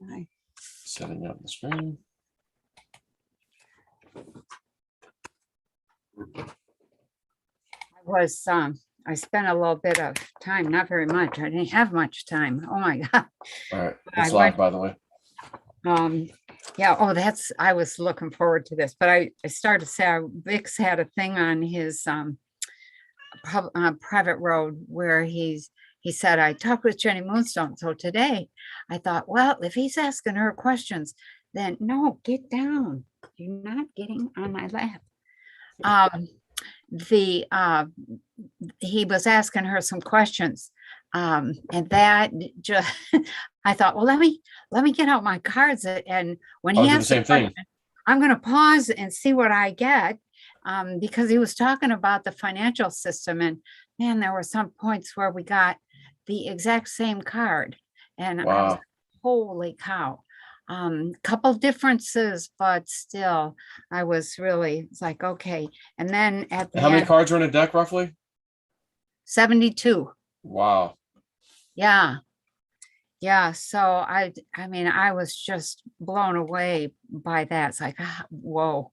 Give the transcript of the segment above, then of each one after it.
Hi. Setting up the screen. I spent a little bit of time, not very much. I didn't have much time. Oh my God. All right. I It's live, by the way. Yeah, I was looking forward to this, but I started to say Vic's had a thing on his private road where he said, I talked with Jenny Moonstone. So today I thought, well, if he's asking her questions, then no, get down. You're not getting on my lap. He was asking her some questions. And that just, I thought, well, let me get out my cards. And when he do the asked same thing, I'm going to pause and see what I get. Because he was talking about the financial system, and man, there were some points where we got the exact same card, and I was wow. like, holy cow. Couple differences, but still, I was really, it's like, okay. And then at the How many end, cards are in a deck roughly? 72. Wow. Yeah. Yeah. So I mean, I was just blown away by that. It's like, whoa.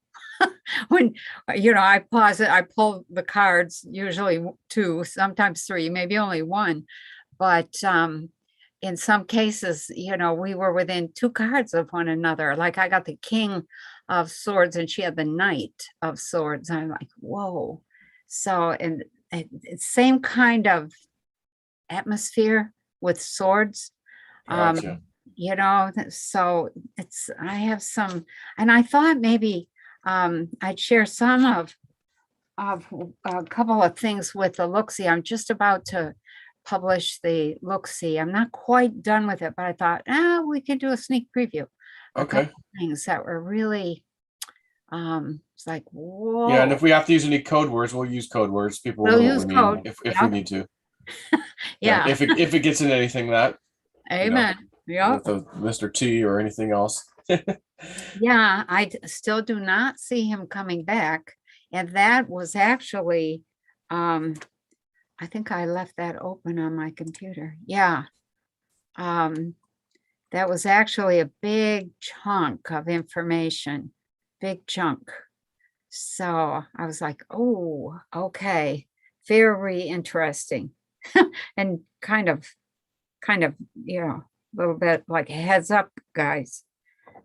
When, I pause it, I pull the cards, usually two, sometimes three, maybe only one. But in some cases, we were within two cards of one another. Like I got the King of Swords and she had the Knight of Swords. I'm like, whoa. So, and it's same kind of atmosphere with swords. Gotcha. So I have some, and I thought maybe I'd share some of a couple of things with the look-see. I'm just about to publish the look-see. I'm not quite done with it, but I thought, we could do a sneak preview. A Okay. couple of things that were really, it's like, whoa. Yeah, and if we have to use any code words, we'll use code words. People will We'll know what use we code. mean if Yep. we need to. Yeah. If it gets into anything that, Amen. Yeah. with a Mr. T or anything else. Yeah, still do not see him coming back. And that was actually, I think I left that open on my computer. Yeah. That was actually a big chunk of information, big chunk. So I was like, oh, okay, very interesting. And kind of, a little bit like heads up, guys.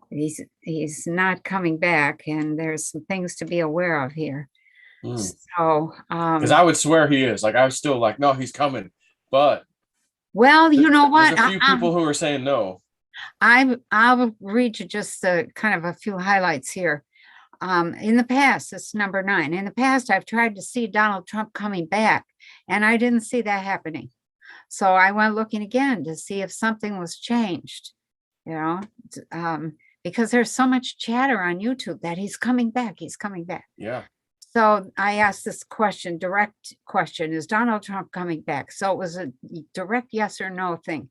He's not coming back, and there's some things to be aware of here. So because I would swear he is. Like I was still like, no, he's coming. But well, you know what? There's a few people who are saying no. I'll read you just kind of a few highlights here. In the past, it's number 9. In the past, I've tried to see Donald Trump coming back, and I didn't see that happening. So I went looking again to see if something was changed, because there's so much chatter on YouTube that he's coming back. He's coming back. Yeah. So I asked this question, direct question, is Donald Trump coming back? So it was a direct yes or no thing.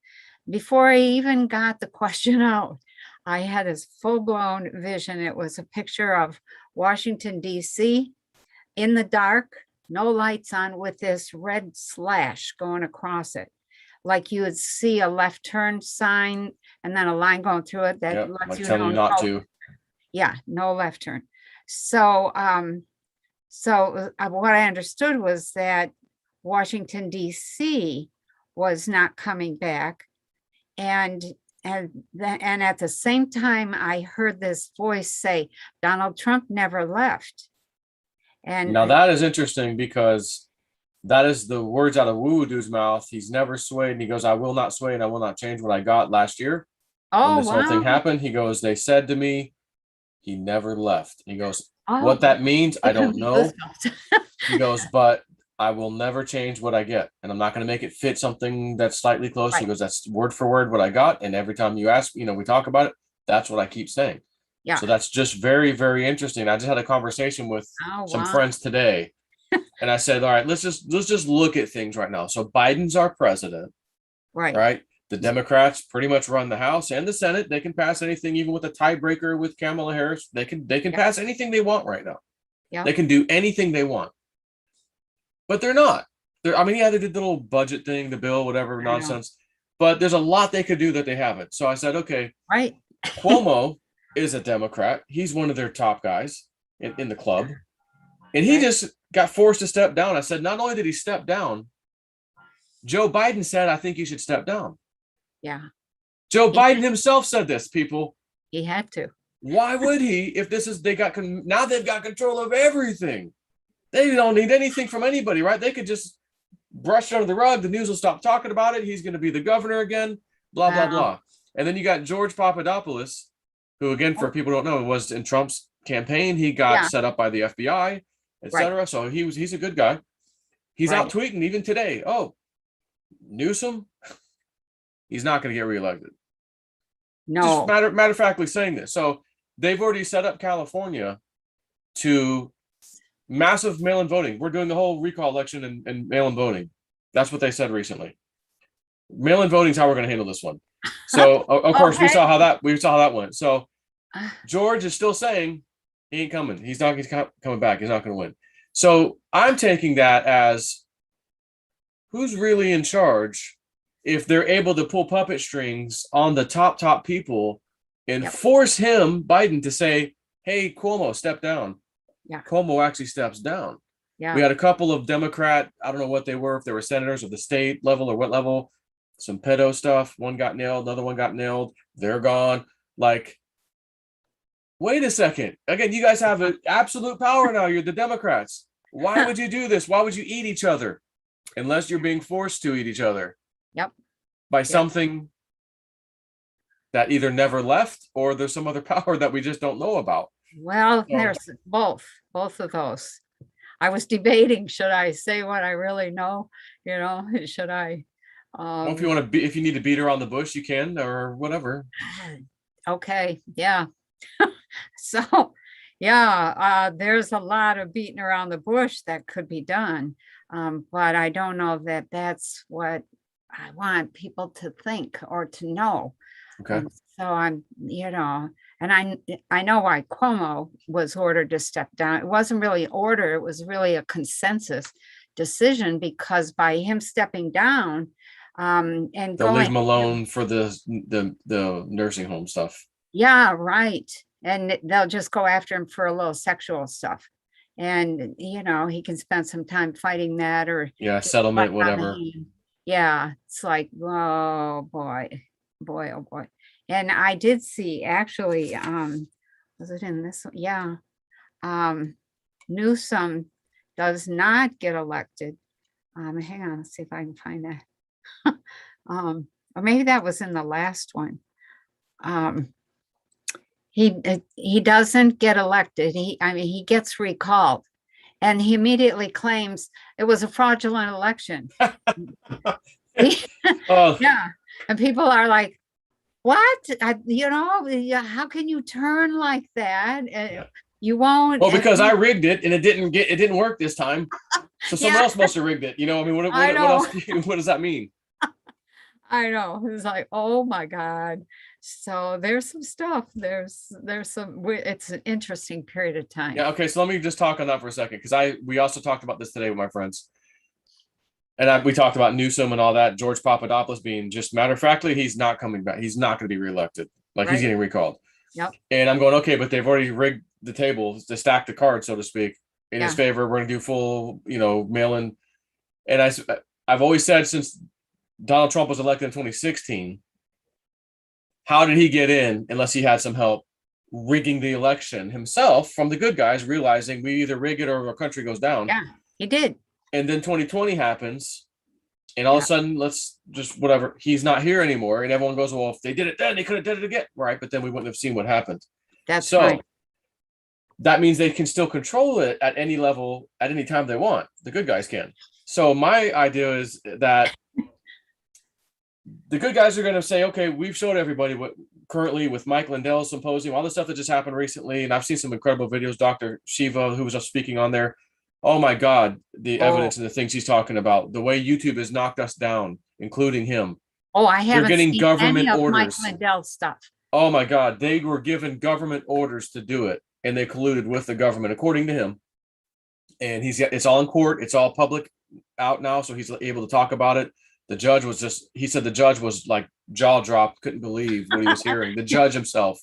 Before I even got the question out, I had this full-blown vision. It was a picture of Washington, D.C. in the dark, no lights on, with this red slash going across it. Like you would see a left turn sign and then a line going through it that lets like you telling know you not to. Yeah, no left turn. So what I understood was that Washington, D.C. was not coming back. And at the same time, I heard this voice say, Donald Trump never left. And now that is interesting because that is the words out of Woo-Doo's mouth. He's never swayed. And he goes, I will not sway and I will not change what I got last year. When this whole thing happened, he goes, they said to me, he never left. He goes, what that means, I don't know. He goes, but I will never change what I get. And I'm not going to make it fit something that's slightly close. Right. He goes, that's word for word what I got. And every time you ask, we talk about it, that's what I keep saying. Yeah. So that's just very, very interesting. I just had a conversation with some friends today. And I said, all right, let's just look at things right now. So Biden's our president. Right. The Democrats pretty much run the House and the Senate. They can pass anything, even with a tiebreaker with Kamala Harris. They can pass anything they want right now. Yeah. They can do anything they want. But they're not. They did the little budget thing, the bill, whatever nonsense. but there's a lot they could do that they haven't. So I said, okay, Right. Cuomo is a Democrat. He's one of their top guys in the club. And he Right. just got forced to step down. I said, not only did he step down, Joe Biden said, I think you should step down. Yeah. Joe Biden himself said this, people. He had to. Why would he if this is now they've got control of everything. They don't need anything from anybody, right? They could just brush it under the rug. The news will stop talking about it. He's going to be the governor again, blah, blah, blah. And then you got George Papadopoulos, who, again, for people who don't know, was in Trump's campaign. He got set up by the FBI, etc. Right. So he's a good guy. He's out tweeting even today. Oh, Newsom, he's not going to get reelected. No. Just matter of factly saying this. So they've already set up California to massive mail-in voting. We're doing the whole recall election and mail-in voting. That's what they said recently. Mail-in voting is how we're going to handle this one. So of course we saw how that went. So George is still saying he ain't coming. He's coming back. He's not going to win. So I'm taking that as who's really in charge if they're able to pull puppet strings on the top people and force him, Biden, to say, hey, Cuomo, step down. Yeah. Cuomo actually steps down. Yeah. We had a couple of Democrat, I don't know what they were, if they were senators of the state level or what level, some pedo stuff. One got nailed, another one got nailed. They're gone. Like, wait a second. Again, you guys have an absolute power now. You're the Democrats. Why would you do this? Why would you eat each other? Unless you're being forced to eat each other. Yep. By something that either never left or there's some other power that we just don't know about. Well, there's both of those. I was debating, should I say what I really know? Should I? Well, if you want to if you need to beat around the bush, you can, or whatever. Okay. Yeah. So, there's a lot of beating around the bush that could be done. But I don't know that that's what I want people to think or to know. Okay. So I'm, and I know why Cuomo was ordered to step down. It wasn't really order, it was really a consensus decision, because by him stepping down, and they'll leave him alone for the nursing home stuff. Yeah, right. And they'll just go after him for a little sexual stuff. And he can spend some time fighting that, or settlement, whatever. Yeah, it's like, oh boy, oh boy. And I did see, actually, was it in this one? Yeah. Newsom does not get elected. Hang on, let's see if I can find that. Or maybe that was in the last one. He doesn't get elected. He gets recalled, and he immediately claims it was a fraudulent election. Yeah, and people are like, what? How can you turn like that? You won't. Well, because I rigged it and it didn't work this time. So someone else must have rigged it. What else? What does that mean? I know. It's like, oh my God. So there's some stuff. There's some. It's an interesting period of time. Yeah. Okay. So let me just talk on that for a second, because we also talked about this today with my friends. And we talked about Newsom and all that. George Papadopoulos being, just matter of factly, he's not coming back. He's not going to be reelected. He's getting recalled. Yep. And I'm going, okay, but they've already rigged the table to stack the cards, so to speak, in his favor. We're going to do full, mail-in. And I've always said, since Donald Trump was elected in 2016, how did he get in unless he had some help rigging the election himself from the good guys, realizing we either rig it or our country goes down? Yeah, he did. And then 2020 happens, and all of a sudden, let's just whatever. He's not here anymore, and everyone goes, "Well, if they did it then, they could have did it again, right?" But then we wouldn't have seen what happened. That's right. That means they can still control it at any level, at any time they want. The good guys can. So my idea is that the good guys are going to say, "Okay, we've showed everybody what currently with Mike Lindell's symposium, all the stuff that just happened recently, and I've seen some incredible videos. Dr. Shiva, who was just speaking on there." Oh my God, the evidence and the things he's talking about, the way YouTube has knocked us down, including him. Oh, I haven't getting seen government any of orders. Mike Lindell stuff. Oh my God, they were given government orders to do it, and they colluded with the government, according to him. And it's all in court. It's all public out now, so he's able to talk about it. The judge was just, he said the judge was like jaw dropped, couldn't believe what he was hearing. The judge himself.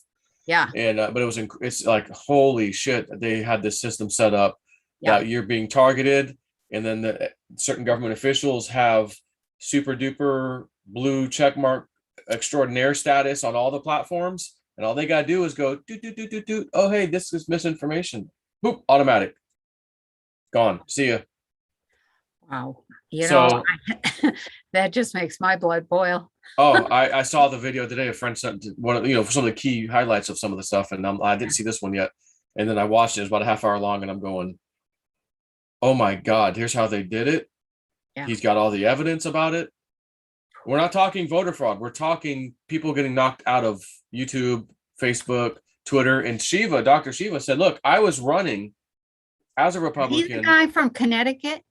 Yeah. And, but it's like, holy shit, they had this system set up that you're being targeted. And then certain government officials have super duper blue checkmark extraordinaire status on all the platforms. And all they got to do is go, do. Oh, hey, this is misinformation. Boop, automatic. Gone. See ya. Wow. You So, know, that just makes my blood boil. Oh, I saw the video today. A friend sent one of, some of the key highlights of some of the stuff, and I didn't see this one yet. And then I watched it. It was about a half hour long, and I'm going, oh my God, here's how they did it. Yeah. He's got all the evidence about it. We're not talking voter fraud. We're talking people getting knocked out of YouTube, Facebook, Twitter. And Dr. Shiva said, look, I was running as a Republican. He's the guy from Connecticut?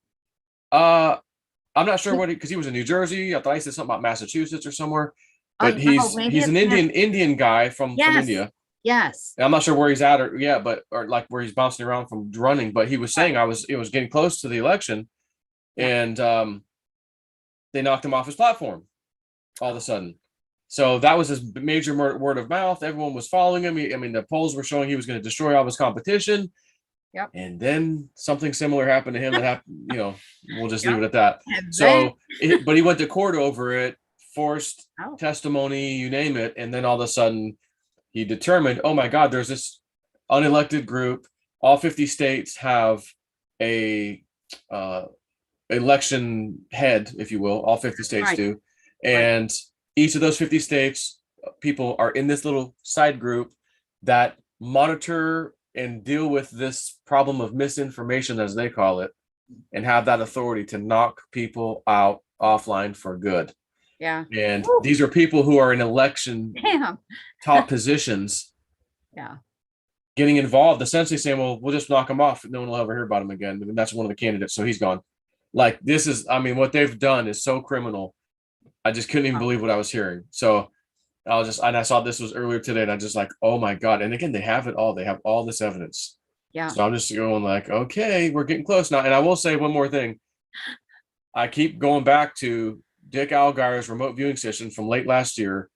I'm not sure what because he was in New Jersey. I thought he said something about Massachusetts or somewhere. But he's an Indian guy from India. Yes. And I'm not sure where he's at or like where he's bouncing around from running. But he was saying it was getting close to the election, and they knocked him off his platform all of a sudden. So that was his major word of mouth. Everyone was following him. The polls were showing he was going to destroy all his competition. Yep. And then something similar happened to him that happened, we'll just leave it at that. But he went to court over it, forced testimony, you name it. And then all of a sudden he determined, oh my God, there's this unelected group. All 50 states have a election head, if you will. All 50 states do. And each of those 50 states, people are in this little side group that monitor and deal with this problem of misinformation, as they call it, and have that authority to knock people out offline for good. Yeah. And these are people who are in election top positions. Yeah. Getting involved, essentially saying, well, we'll just knock him off. No one will ever hear about him again. And that's one of the candidates. So he's gone. Like, this is, what they've done is so criminal. I just couldn't even believe what I was hearing. So I saw this was earlier today, and I just like, oh my God. And again, they have it all. They have all this evidence. Yeah. So I'm just going like, okay, we're getting close now. And I will say one more thing. I keep going back to Dick Algire's remote viewing session from late last year,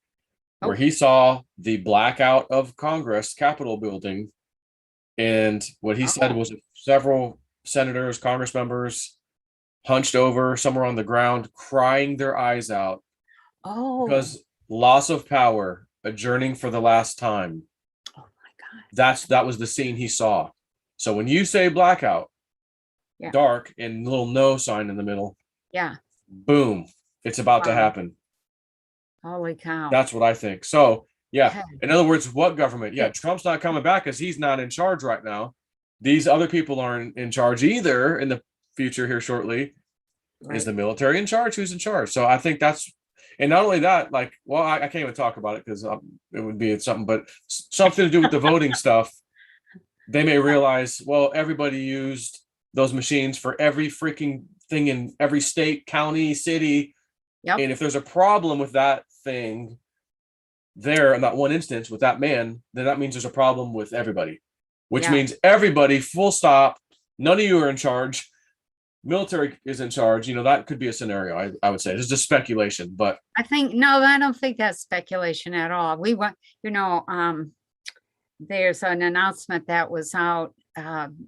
where he saw the blackout of Congress, Capitol building. And what he said was several senators, Congress members, hunched over somewhere on the ground, crying their eyes out. Because loss of power, adjourning for the last time. Oh my God. That was the scene he saw. So when you say blackout, dark and little no sign in the middle, boom, it's about to happen. Holy cow. That's what I think. So in other words, what government? Trump's not coming back because he's not in charge right now. These other people aren't in charge either in the future here shortly. Is the military in charge? Who's in charge? So I think that's, and not only that, like, well, I can't even talk about it because it would be something, but something to do with the voting stuff. They may realize, well, everybody used those machines for every freaking thing in every state, county, city. Yep. And if there's a problem with that thing there in that one instance with that man, then that means there's a problem with everybody, which means everybody, full stop. None of you are in charge. Military is in charge. That could be a scenario. I would say it's just speculation, but I don't think that's speculation at all. We want, there's an announcement that was out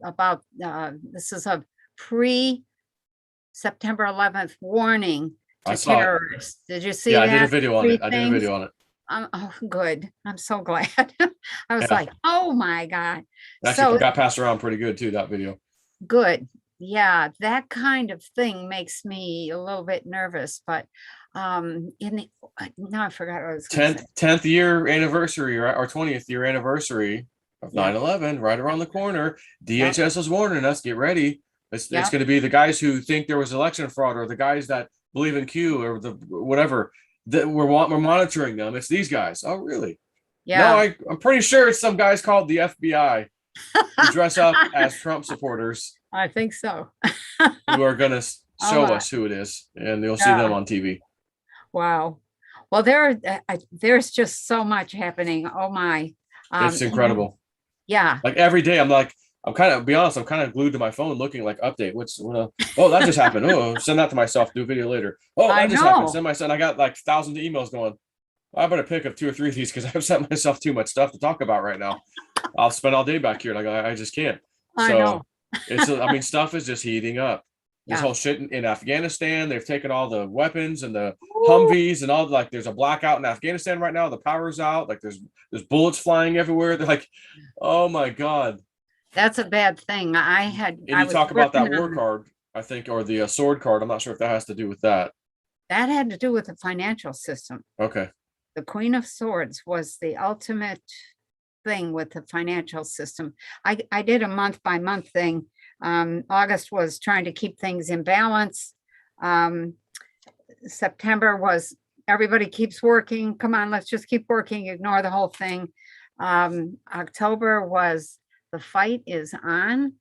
about this is a pre-September 11th warning to terrorists. Did you see that? I did a video on it. I did a video on it. Oh, good. I'm so glad. I was like, oh my God. Actually, got passed around pretty good too, that video. Good. Yeah, that kind of thing makes me a little bit nervous, but now I forgot what I was going to say. 10th year anniversary or 20th year anniversary of 9/11 right around the corner. DHS is warning us, get ready. It's going to be the guys who think there was election fraud, or the guys that believe in Q, or the whatever, that we're monitoring them. It's these guys. Oh, really? Yeah. No, I'm pretty sure it's some guys called the FBI who dress up as Trump supporters. I think so. Who are going to show us who it is, and you'll see them on TV. Wow. Well, there's just so much happening. Oh my. It's incredible. Yeah. Like every day I'm like, I'm kind of, be honest, I'm kind of glued to my phone looking like update. Oh, that just happened. Oh, send that to myself, do a video later. Oh, I that just happened. know. Send my son. I got like thousands of emails going. I better pick up 2 or 3 of these because I've sent myself too much stuff to talk about right now. I'll spend all day back here. Like I just can't. I know. So I mean, stuff is just heating up. This Yeah. whole shit in Afghanistan, they've taken all the weapons and the Ooh, Humvees and all, like there's a blackout in Afghanistan right now. The power's out. Like there's bullets flying everywhere. They're like, oh my God. that's a bad thing. And I you was talk about working that war on, card, I think, or the sword card. I'm not sure if that has to do with that. that had to do with the financial system. Okay. The Queen of Swords was the ultimate thing with the financial system. I did a month by month thing. August was trying to keep things in balance. Um, September was everybody keeps working. Come on, let's just keep working, ignore the whole thing. October was the fight is on.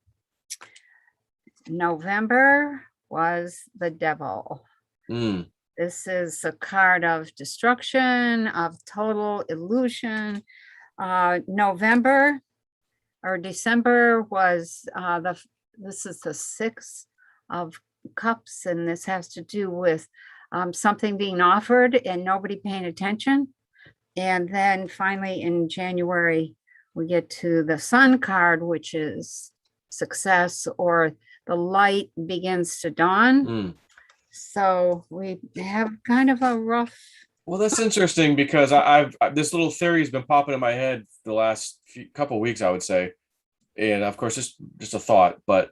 November was the devil. Mm. This is a card of destruction, of total illusion. November or December was this is the 6 of Cups, and this has to do with something being offered and nobody paying attention. And then finally in January, we get to the Sun card, which is success, or the light begins to dawn. Mm. So we have kind of a rough. Well, that's interesting because this little theory has been popping in my head the last couple of weeks, I would say, and of course, just a thought, but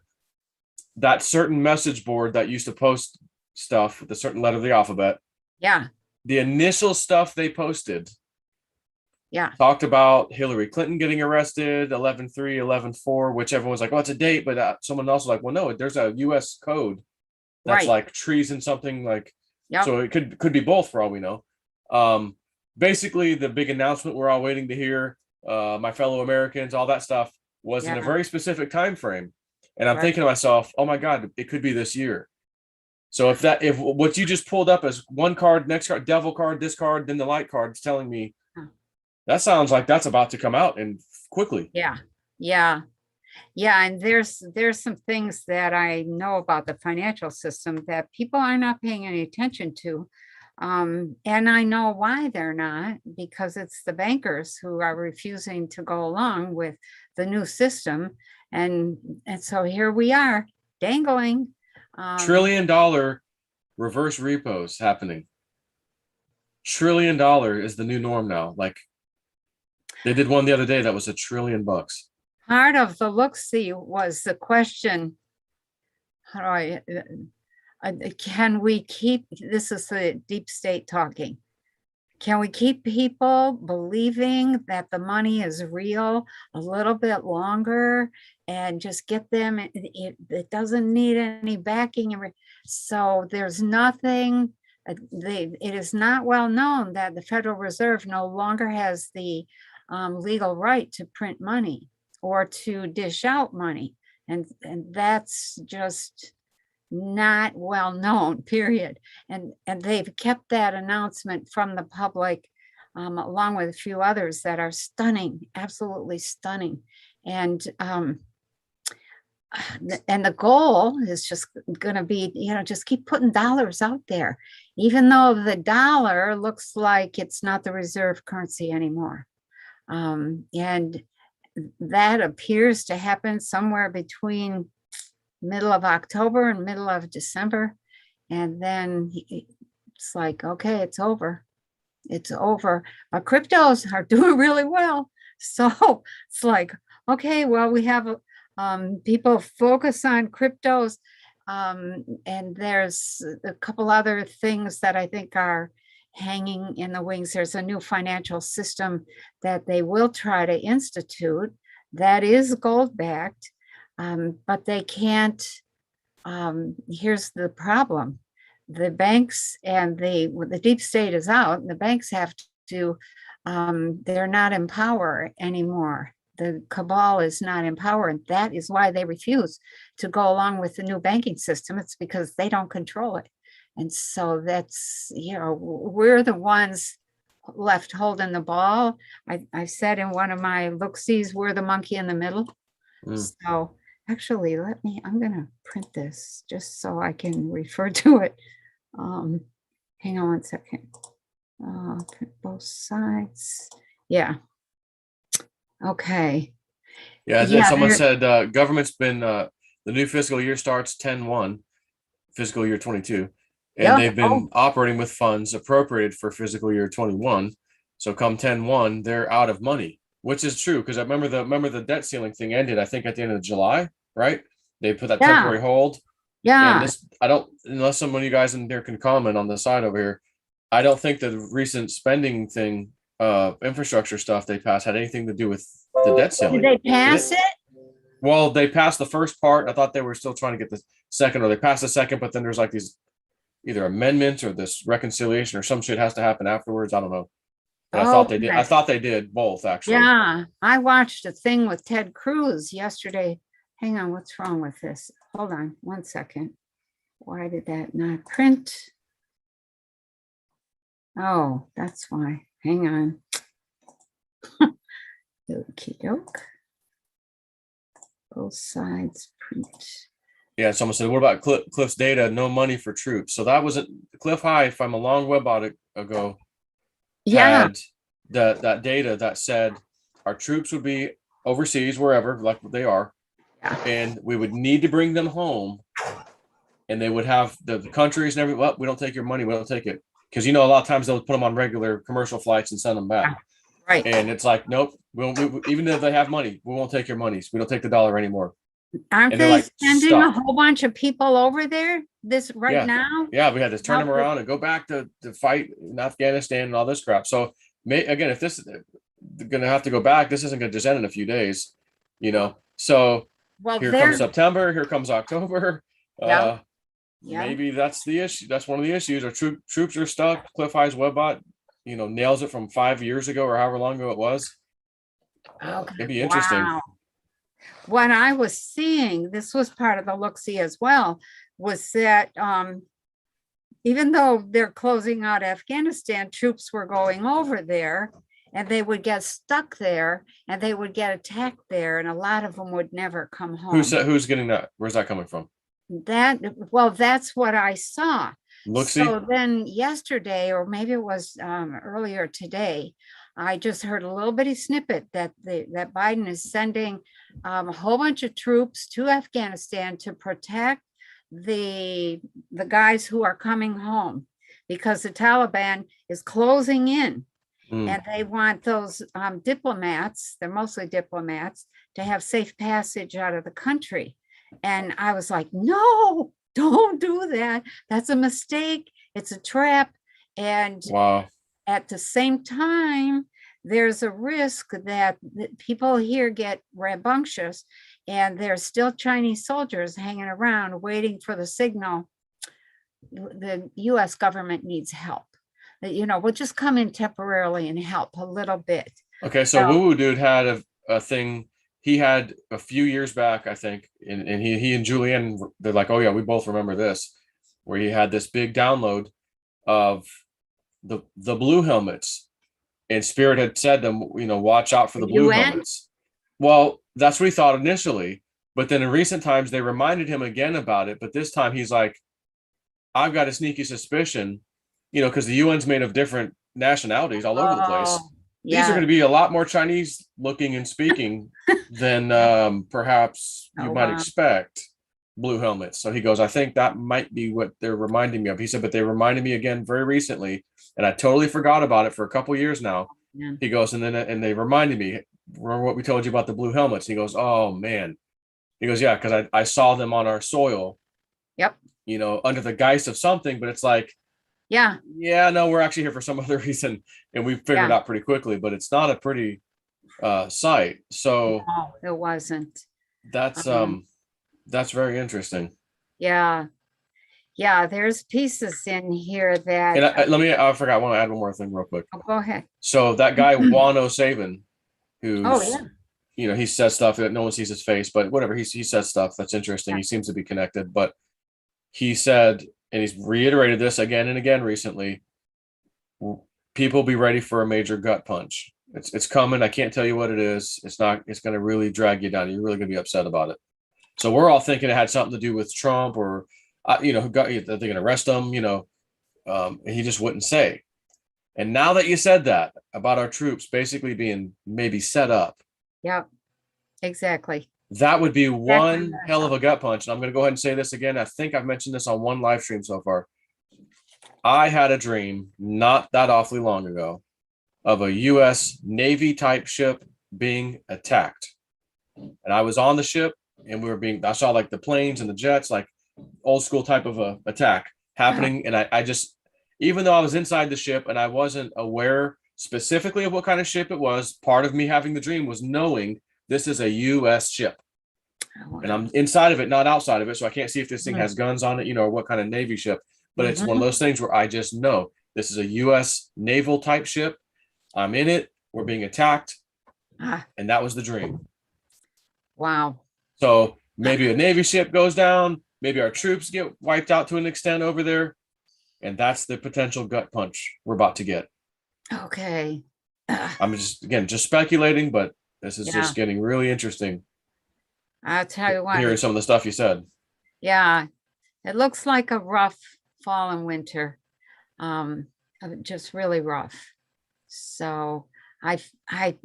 that certain message board that used to post stuff with a certain letter of the alphabet, Yeah, the initial stuff they posted yeah, talked about Hillary Clinton getting arrested, 11/3, 11/4, which everyone's like, oh, it's a date, but someone else was like, well, no, there's a U.S. code that's right. like treason something like, Yep. so it could be both for all we know. Um, Basically, the big announcement we're all waiting to hear, my fellow Americans, all that stuff was in a Yeah, very specific time frame, and I'm right. thinking to myself, oh my God, it could be this year. So if what you just pulled up as one card, next card, devil card, this card, then the light card, it's telling me Huh. that sounds like that's about to come out and quickly. Yeah, yeah, yeah. And there's some things that I know about the financial system that people are not paying any attention to. And I know why they're not, because it's the bankers who are refusing to go along with the new system. And so here we are dangling. $1 trillion reverse repos happening. $1 trillion is the new norm now. Like they did one the other day that was $1 trillion. Part of the look-see was the question, how do can we keep, this is the deep state talking. Can we keep people believing that the money is real a little bit longer and just get them, it doesn't need any backing. So there's nothing, it is not well known that the Federal Reserve no longer has the legal right to print money or to dish out money. And that's just not well known, period. And they've kept that announcement from the public, along with a few others that are stunning, absolutely stunning. And the goal is just going to be, just keep putting dollars out there, even though the dollar looks like it's not the reserve currency anymore. And that appears to happen somewhere between middle of October and middle of December. And then it's like, okay, it's over. It's over. Our cryptos are doing really well. So it's like, okay, well, we have people focus on cryptos. And there's a couple other things that I think are hanging in the wings. There's a new financial system that they will try to institute that is gold backed. But they can't, here's the problem. The banks and the deep state is out, and the banks have to, they're not in power anymore. The cabal is not in power, and that is why they refuse to go along with the new banking system. It's because they don't control it. And so that's, we're the ones left holding the ball. I said in one of my look-sees, we're the monkey in the middle. So actually, I'm gonna print this just so I can refer to it. Hang on one second. Print both sides. Yeah. Okay. Yeah, and Yeah, someone said government's been the new fiscal year starts 10/1, fiscal year 22, and yeah. they've been operating with funds appropriated for fiscal year 21. So come 10/1, they're out of money, which is true because I remember the debt ceiling thing ended, I think, at the end of July, right? They put that temporary hold. And Yeah. this, I don't, unless someone of you guys in there can comment on the side over here, I don't think the recent spending thing, infrastructure stuff they passed had anything to do with the debt Did ceiling. they pass it? Well, they passed the first part. I thought they were still trying to get the second, or they passed the second, but then there's like these either amendments or this reconciliation or some shit has to happen afterwards. I don't know. But I thought they did. I thought they did both, actually. Yeah, I watched a thing with Ted Cruz yesterday. Hang on, what's wrong with this? Hold on one second. Why did that not print? Oh, that's why. Hang on. Okie doke. Both sides print. Yeah, someone said, what about Cliff's data? No money for troops. So that wasn't Cliff High from a long web audit ago. Yeah. Had that data that said our troops would be overseas, wherever, like they are, and we would need to bring them home, and they would have the countries and everything. Well, we don't take your money, we don't take it, because a lot of times they'll put them on regular commercial flights and send them back. Right. And it's like, nope, even though they have money, we won't take your monies. We don't take the dollar anymore. Aren't they sending a whole bunch of people over there now? Yeah, we had to turn them around and go back to fight in Afghanistan and all this crap. So again, if this is going to have to go back, this isn't going to just end in a few days, So here comes September, here comes October. Maybe that's the issue. That's one of the issues. Our troops are stuck. Cliff High's webbot, nails it from 5 years ago or however long ago it was. It'd be interesting. Wow. What I was seeing, this was part of the look-see as well, was that even though they're closing out Afghanistan, troops were going over there and they would get stuck there and they would get attacked there, and a lot of them would never come home. Who's getting that? Where's that coming from? That's what I saw. Look-see? So then yesterday, or maybe it was earlier today, I just heard a little bitty snippet that Biden is sending a whole bunch of troops to Afghanistan to protect the guys who are coming home, because the Taliban is closing in, and they want those diplomats, they're mostly diplomats, to have safe passage out of the country. And I was like, no, don't do that. That's a mistake. It's a trap. And wow. At the same time, there's a risk that people here get rambunctious, and there's still Chinese soldiers hanging around waiting for the signal. The US government needs help. We'll just come in temporarily and help a little bit. Okay, so Woo Woo Dude had a thing he had a few years back, I think, and he and Julianne, they're like, oh yeah, we both remember this, where he had this big download of the blue helmets, and Spirit had said to them, watch out for the blue helmets. Well, that's what he thought initially, but then in recent times they reminded him again about it, but this time he's like, I've got a sneaky suspicion, because the UN's made of different nationalities all over the place. These are going to be a lot more Chinese looking and speaking than perhaps you might expect, blue helmets. So he goes, I think that might be what they're reminding me of. He said, but they reminded me again very recently, and I totally forgot about it for a couple years now. Yeah. He goes, and they reminded me, remember what we told you about the blue helmets? He goes, oh man. He goes, yeah, because I saw them on our soil. Yep. Under the guise of something, but it's like, yeah, no, we're actually here for some other reason, and we figured it out pretty quickly, but it's not a pretty sight. So no, it wasn't. That's very interesting. Yeah, there's pieces in here that. And I forgot, I want to add one more thing real quick. Oh, go ahead. So that guy Wano Saban, who's he says stuff that no one sees his face, but whatever, he says stuff that's interesting. He seems to be connected, but he said, and he's reiterated this again and again recently, people be ready for a major gut punch. It's coming. I can't tell you what it is. It's not. It's going to really drag you down. You're really going to be upset about it. So we're all thinking it had something to do with Trump, or who got they're going to arrest him. And he just wouldn't say. And now that you said that about our troops basically being maybe set up, Yep, exactly. that would be Exactly. one hell of a gut punch. And I'm going to go ahead and say this again. I think I've mentioned this on one live stream so far. I had a dream not that awfully long ago of a U.S. Navy type ship being attacked. And I was on the ship, and I saw like the planes and the jets, like old school type of a attack happening. And I just, even though I was inside the ship and I wasn't aware specifically of what kind of ship it was, part of me having the dream was knowing this is a U.S. ship. And I'm inside of it, not outside of it. So I can't see if this thing has guns on it, or what kind of Navy ship. But it's one of those things where I just know this is a U.S. naval type ship. I'm in it. We're being attacked. And that was the dream. Wow. So maybe a Navy ship goes down. Maybe our troops get wiped out to an extent over there. And that's the potential gut punch we're about to get. Okay. I'm just speculating, but this is just getting really interesting. I'll tell you what. Hearing some of the stuff you said. Yeah. It looks like a rough fall and winter. Just really rough. So I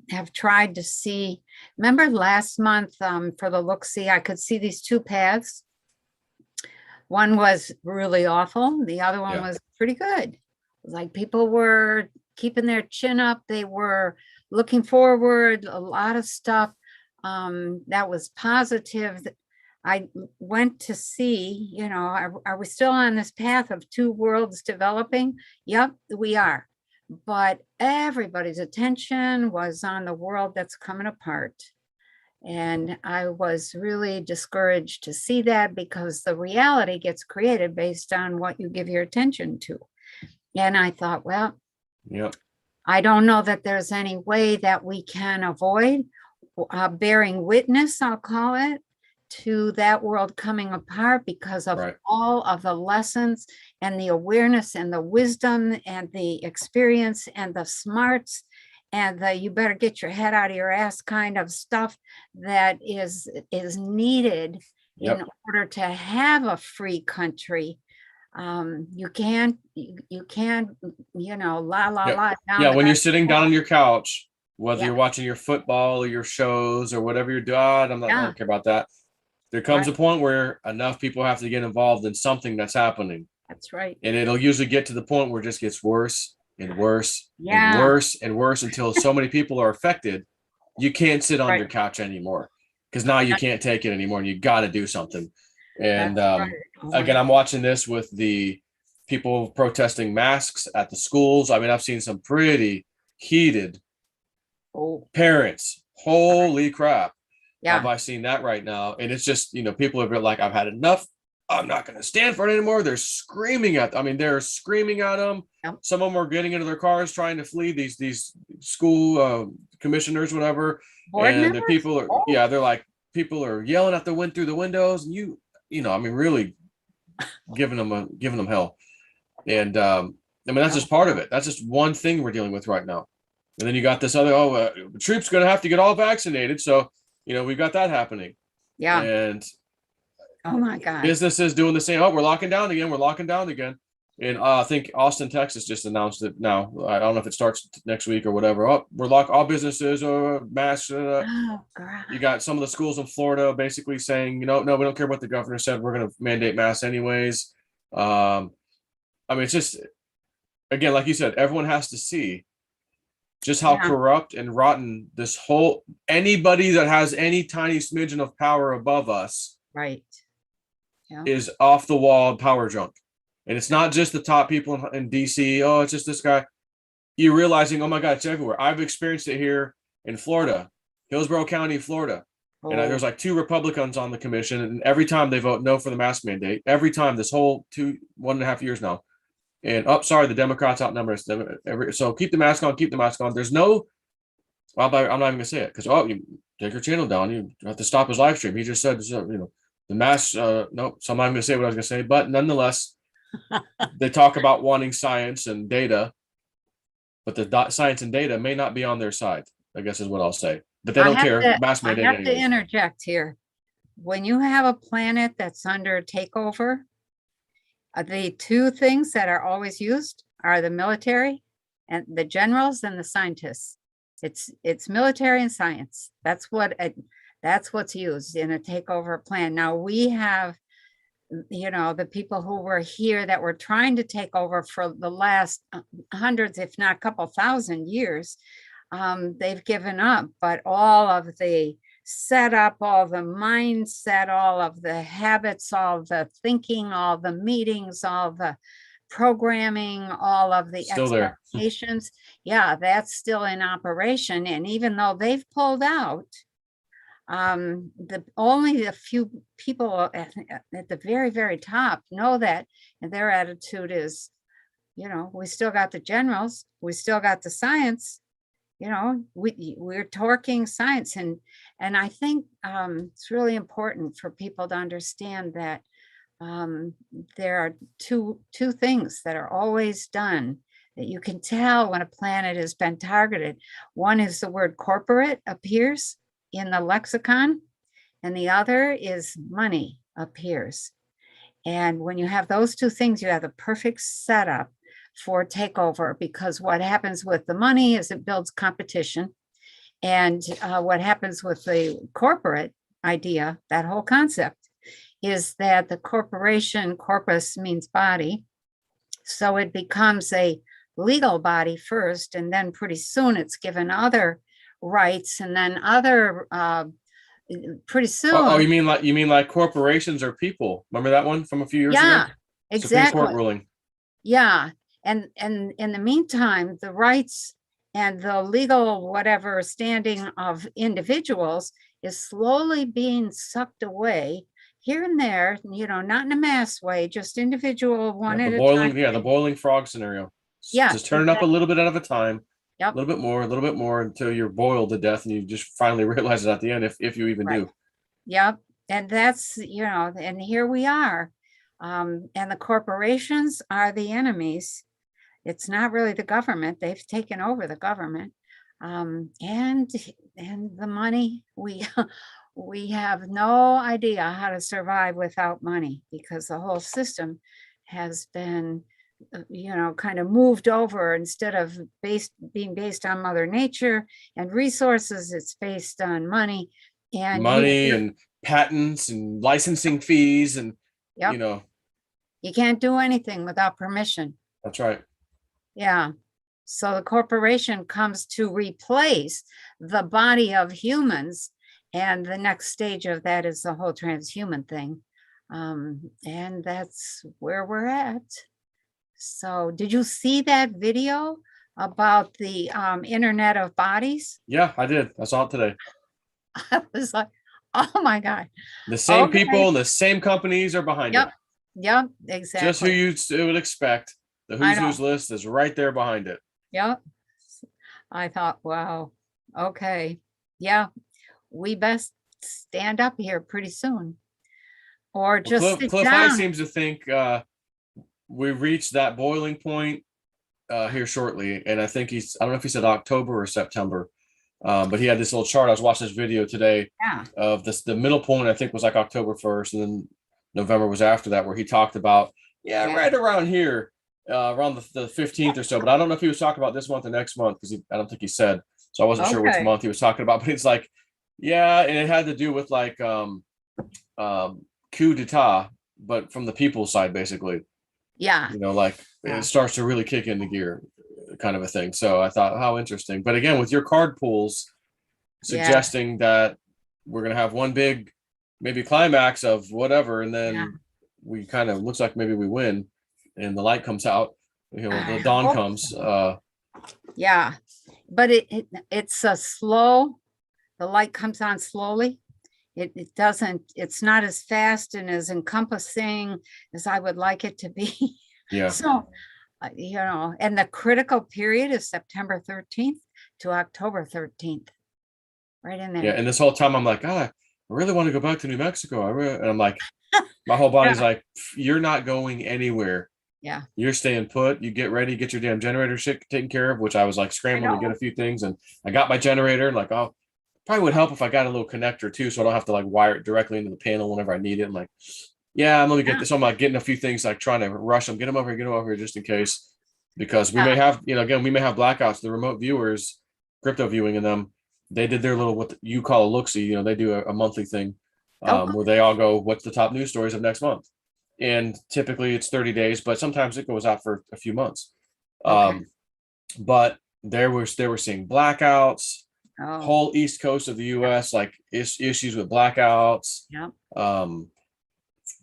have tried to see, remember last month for the look-see, I could see these two paths. One was really awful. The other one was pretty good. It was like people were keeping their chin up. They were looking forward, a lot of stuff that was positive. I went to see, are we still on this path of two worlds developing? Yep, we are. But everybody's attention was on the world that's coming apart. And I was really discouraged to see that, because the reality gets created based on what you give your attention to. And I thought, well, I don't know that there's any way that we can avoid bearing witness, I'll call it, to that world coming apart, because of all of the lessons and the awareness and the wisdom and the experience and the smarts and the you better get your head out of your ass kind of stuff that is needed in order to have a free country. You can't, la la la. Yeah, when you're sitting down on your couch, whether you're watching your football or your shows or whatever you're doing, I don't care about that. There comes a point where enough people have to get involved in something that's happening. That's right. And it'll usually get to the point where it just gets worse and worse and worse and worse until so many people are affected. You can't sit on your couch anymore, because now you can't take it anymore and you got to do something. And again, I'm watching this with the people protesting masks at the schools. I mean, I've seen some pretty heated parents. Holy crap. Have I seen that right now? And it's just, people are like, I've had enough. I'm not going to stand for it anymore. They're screaming at them. I mean, they're screaming at them. Some of them are getting into their cars trying to flee these school commissioners, whatever. And the people are, they're like, people are yelling at the wind through the windows, and really giving them hell. And that's just part of it. That's just one thing we're dealing with right now. And then you got this other, troops going to have to get all vaccinated. So, we've got that happening. Yeah. And oh my God. Businesses doing the same. Oh, we're locking down again. And I think Austin, Texas just announced it now. I don't know if it starts next week or whatever. Oh, we're locking all businesses, masks. Oh, God. You got some of the schools in Florida basically saying, no, we don't care what the governor said. We're going to mandate masks anyways. It's just, again, like you said, everyone has to see just how corrupt and rotten this whole, anybody that has any tiny smidgen of power above us is off the wall power junk. And it's not just the top people in DC. Oh, it's just this guy. You're realizing, oh my God, it's everywhere. I've experienced it here in Florida, Hillsborough County, Florida. And there's like 2 Republicans on the commission, and every time they vote no for the mask mandate, every time this whole 1.5 years now. And sorry, the Democrats outnumber us. So keep the mask on. There's no, I'm not even gonna say it, because you take your channel down. You have to stop his live stream. He just said, the mask. No, so I'm not gonna say what I was gonna say. But nonetheless, they talk about wanting science and data. but the science and data may not be on their side, I guess is what I'll say. But they I don't have care. to, Mass I mandate have to anyways. interject here. When you have a planet that's under takeover, the two things that are always used are the military and the generals and the scientists. It's military and science. That's what's used in a takeover plan. Now we have, the people who were here that were trying to take over for the last hundreds, if not a couple thousand years, they've given up, but all of the setup, all the mindset, all of the habits, all the thinking, all the meetings, all the programming, all of the Still there. expectations, yeah, that's still in operation. And even though they've pulled out, only a few people at the very, very top know that, and their attitude is, we still got the generals, we still got the science, we're torquing science. And I think it's really important for people to understand that there are two things that are always done that you can tell when a planet has been targeted. One is the word corporate appears in the lexicon, and the other is money appears. And when you have those two things, you have the perfect setup for takeover, because what happens with the money is it builds competition. And what happens with the corporate idea, that whole concept, is that the corporation, corpus means body, so it becomes a legal body first, and then pretty soon it's given other rights, and then other pretty soon. Oh, you mean like corporations are people? Remember that one from a few years ago? Yeah, exactly. Supreme Court ruling. Yeah, and in the meantime, the rights and the legal whatever standing of individuals is slowly being sucked away here and there, not in a mass way, just individual one at a time. Yeah, the boiling frog scenario. Yeah, just turn it up a little bit at a time. Yep. A little bit more until you're boiled to death, and you just finally realize it at the end, if you even do. Yep. And that's, and here we are. And the corporations are the enemies. It's not really the government. They've taken over the government. And the money, we have no idea how to survive without money, because the whole system has been kind of moved over. Instead of being based on Mother Nature and resources, it's based on money and and patents and licensing fees, and yep. You can't do anything without permission. That's right. Yeah. So the corporation comes to replace the body of humans, and the next stage of that is the whole transhuman thing. And that's where we're at. So did you see that video about the Internet of Bodies? Yeah, I did. I saw it today. I was like, oh my God. The same people and the same companies are behind it. Yep, exactly. Just who you would expect. The who's list is right there behind it. Yep. I thought, wow, okay. Yeah, we best stand up here pretty soon. Or just Cliff High seems to think we reached that boiling point here shortly. And I think I don't know if he said October or September, but he had this little chart. I was watching this video today of the middle point, I think was like October 1st, and then November was after that, where he talked about, right around here, around the 15th or so. But I don't know if he was talking about this month or next month, because I don't think he said. So I wasn't sure which month he was talking about. But it's like, and it had to do with like coup d'etat, but from the people's side, basically. Yeah. It starts to really kick into gear, kind of a thing. So I thought, how interesting. But again, with your card pools suggesting that we're going to have one big, maybe climax of whatever, and then we kind of looks like maybe we win, and the light comes out, the dawn comes. Yeah, but it's a slow. The light comes on slowly. It doesn't. It's not as fast and as encompassing as I would like it to be. Yeah. So, and the critical period is September 13th to October 13th, right in there. Yeah, and this whole time I'm like, I really want to go back to New Mexico. And I'm like, my whole body's like, you're not going anywhere. Yeah. You're staying put. You get ready, get your damn generator shit taken care of, which I was like I scrambling to get know. a few things. And I got my generator and like, oh, probably would help if I got a little connector too. So I don't have to like wire it directly into the panel whenever I need it. I'm like, yeah, I'm gonna get Yeah. this. I'm like getting a few things, like trying to rush them, get them over here just in case, because we Yeah. may have, again, we may have blackouts. The remote viewers, crypto viewing in them, they did their little, what you call a look-see, they do a monthly thing, Oh, where good. they all go, what's the top news stories of next month? And typically it's 30 days, but sometimes it goes out for a few months. Okay. But they were seeing blackouts, Oh, whole east coast of the US, like issues with blackouts, yeah.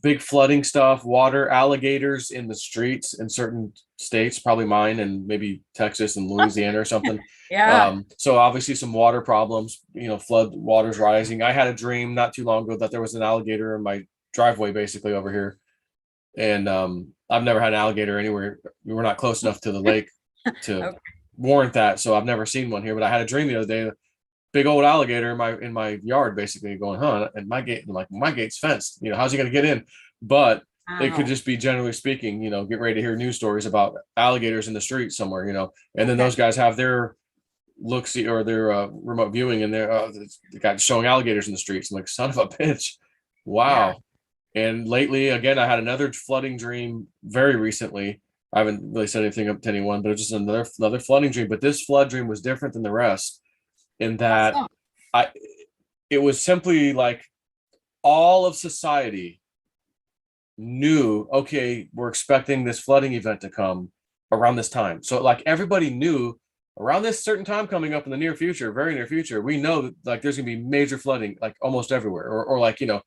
big flooding stuff, water, alligators in the streets in certain states, probably mine and maybe Texas and Louisiana or something. Yeah. So obviously some water problems, flood waters rising. I had a dream not too long ago that there was an alligator in my driveway basically over here. And I've never had an alligator anywhere. We were not close enough to the lake to Okay. warrant that. So I've never seen one here, but I had a dream the other day, big old alligator in my yard, basically going, huh? And my gate, like my gate's fenced. How's he gonna get in? But it could Wow. just be generally speaking, get ready to hear news stories about alligators in the street somewhere, and then Okay. those guys have their look see or their remote viewing and they're the guy showing alligators in the streets. I'm like, son of a bitch. Yeah. Wow. And lately, again, I had another flooding dream very recently. I haven't really said anything up to anyone, but it was just another flooding dream. But this flood dream was different than the rest in that Awesome. I it was simply like all of society knew, okay, we're expecting this flooding event to come around this time. So like everybody knew around this certain time coming up in the near future, very near future, we know that like there's gonna be major flooding like almost everywhere, or like Yeah.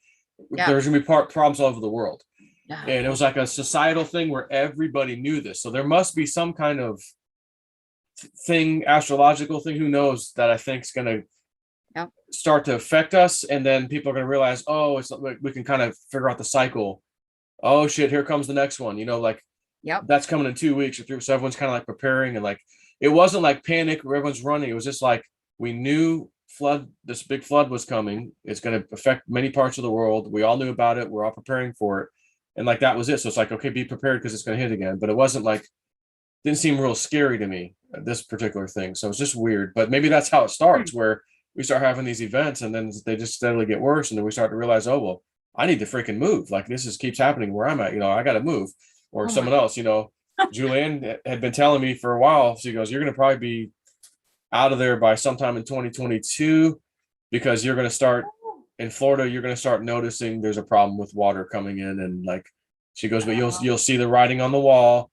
there's gonna be problems all over the world. Yeah. And it was like a societal thing where everybody knew this. So there must be some kind of thing, astrological thing, who knows, that I think is gonna Yeah. start to affect us, and then people are going to realize, oh, it's we can kind of figure out the cycle. Oh shit, here comes the next one, like Yep. that's coming in 2 weeks or 3. So everyone's kind of like preparing, and like it wasn't like panic where everyone's running. It was just like we knew this big flood was coming. It's going to affect many parts of the world. We all knew about it. We're all preparing for it, and like that was it. So it's like, okay, be prepared because it's going to hit again. But it wasn't like, didn't seem real scary to me, this particular thing. So it's just weird. But maybe that's how it starts, where we start having these events and then they just steadily get worse. And then we start to realize, oh, well, I need to freaking move. Like this keeps happening where I'm at, I got to move. Or Oh my. someone else, Julianne had been telling me for a while. She goes, you're going to probably be out of there by sometime in 2022, because you're going to start in Florida. You're going to start noticing there's a problem with water coming in. And like, she goes, but you'll see the writing on the wall.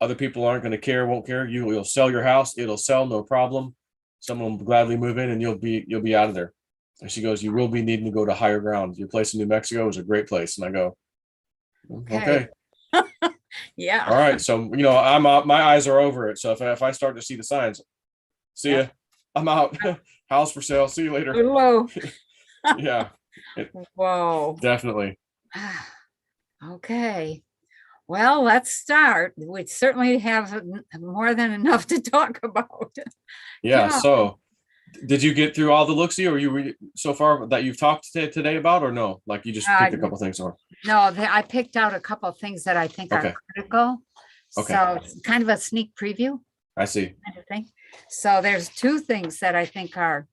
Other people aren't going to care, won't care. You'll sell your house. It'll sell, no problem. Someone will gladly move in and you'll be out of there. And she goes, you will be needing to go to higher ground. Your place in New Mexico is a great place. And I go, Okay. okay. Yeah. All right. So, I'm out, my eyes are over it. So if I start to see the signs, see ya, I'm out. House for sale. See you later. Hello. Yeah, Whoa. definitely. Okay. Well, let's start. We certainly have more than enough to talk about. Yeah. Yeah. So did you get through all the look-see, or you so far that you've talked today about, or no? Like you just picked a couple things or? No, I picked out a couple of things that I think are Okay. critical. Okay. So it's kind of a sneak preview I see. kind of thing. So there's two things that I think are,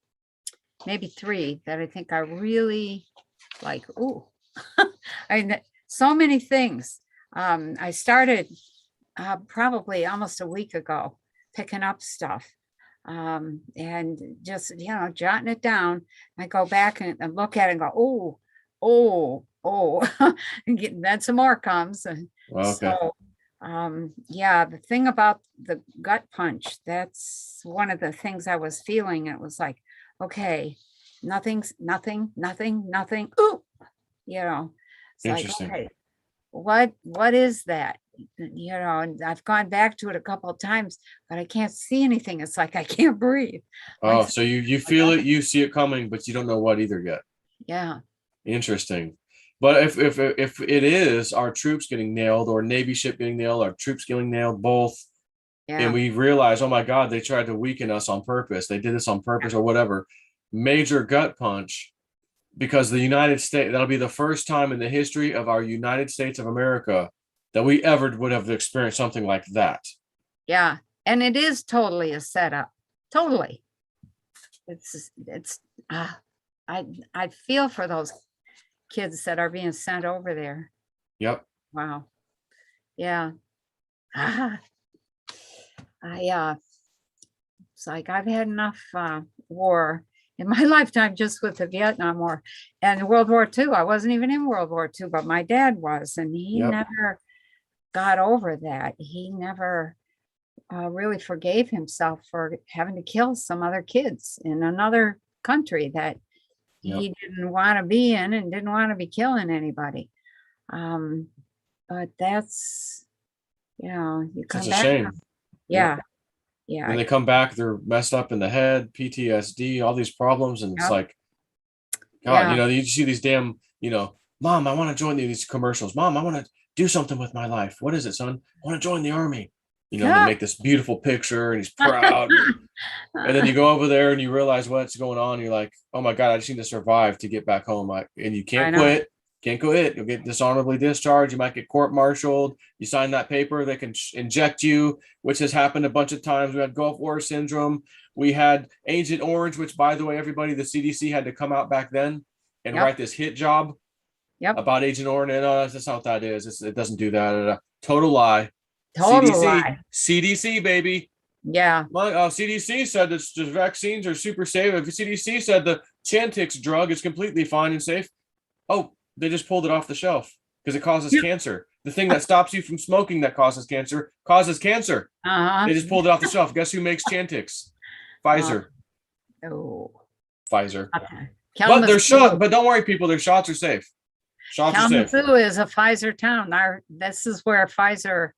maybe three, that I think are really like, ooh, I mean, so many things. I started probably almost a week ago picking up stuff, and just, jotting it down. I go back and look at it and go, oh, and then some more comes. And Okay. so, yeah, the thing about the gut punch, that's one of the things I was feeling. It was like, okay, nothing. Ooh, it's like, Interesting. okay, what is that? And I've gone back to it a couple of times, but I can't see anything. It's like I can't breathe. Oh, Like, so you feel it, you see it coming, but you don't know what either yet. yeah, Interesting. But if it is our troops getting nailed, or Navy ship getting nailed, our troops getting nailed, both, and yeah, we realize, oh my God, they tried to weaken us on purpose. They did this on purpose or whatever. Major gut punch, because the United States, that'll be the first time in the history of our United States of America that we ever would have experienced something like that. Yeah. And it is totally a setup. Totally. It's I feel for those kids that are being sent over there. Yep. Wow. Yeah. I it's like I've had enough war in my lifetime just with the Vietnam War and World War II. I wasn't even in World War II, but my dad was, and he Yep. never got over that. He never really forgave himself for having to kill some other kids in another country that he didn't want to be in and didn't want to be killing anybody. But that's, you come Such a back. shame. Yeah. Yep. Yeah. When they come back, they're messed up in the head, PTSD, all these problems. And it's like, God, you see these damn, Mom, I want to join these commercials. Mom, I want to do something with my life. What is it, son? I want to join the army. They make this beautiful picture and he's proud. And then you go over there and you realize what's going on. And you're like, oh my God, I just need to survive to get back home. And you can't quit. Can't quit. You'll get dishonorably discharged. You might get court-martialed. You sign that paper, they can inject you, which has happened a bunch of times. We had Gulf War syndrome. We had Agent Orange, which, by the way, everybody, the CDC had to come out back then and write this hit job about Agent Orange. And that's not what that is. It doesn't do that. Total lie. Total lie. CDC, baby. Yeah. CDC said that the vaccines are super safe. If the CDC said the Chantix drug is completely fine and safe, they just pulled it off the shelf because it causes cancer. The thing that stops you from smoking that causes cancer. They just pulled it off the shelf. Guess who makes Chantix? Pfizer. Pfizer. Okay. But they're shot. But don't worry, people. Their shots are safe. Kalamazoo is a Pfizer town. This is where Pfizer.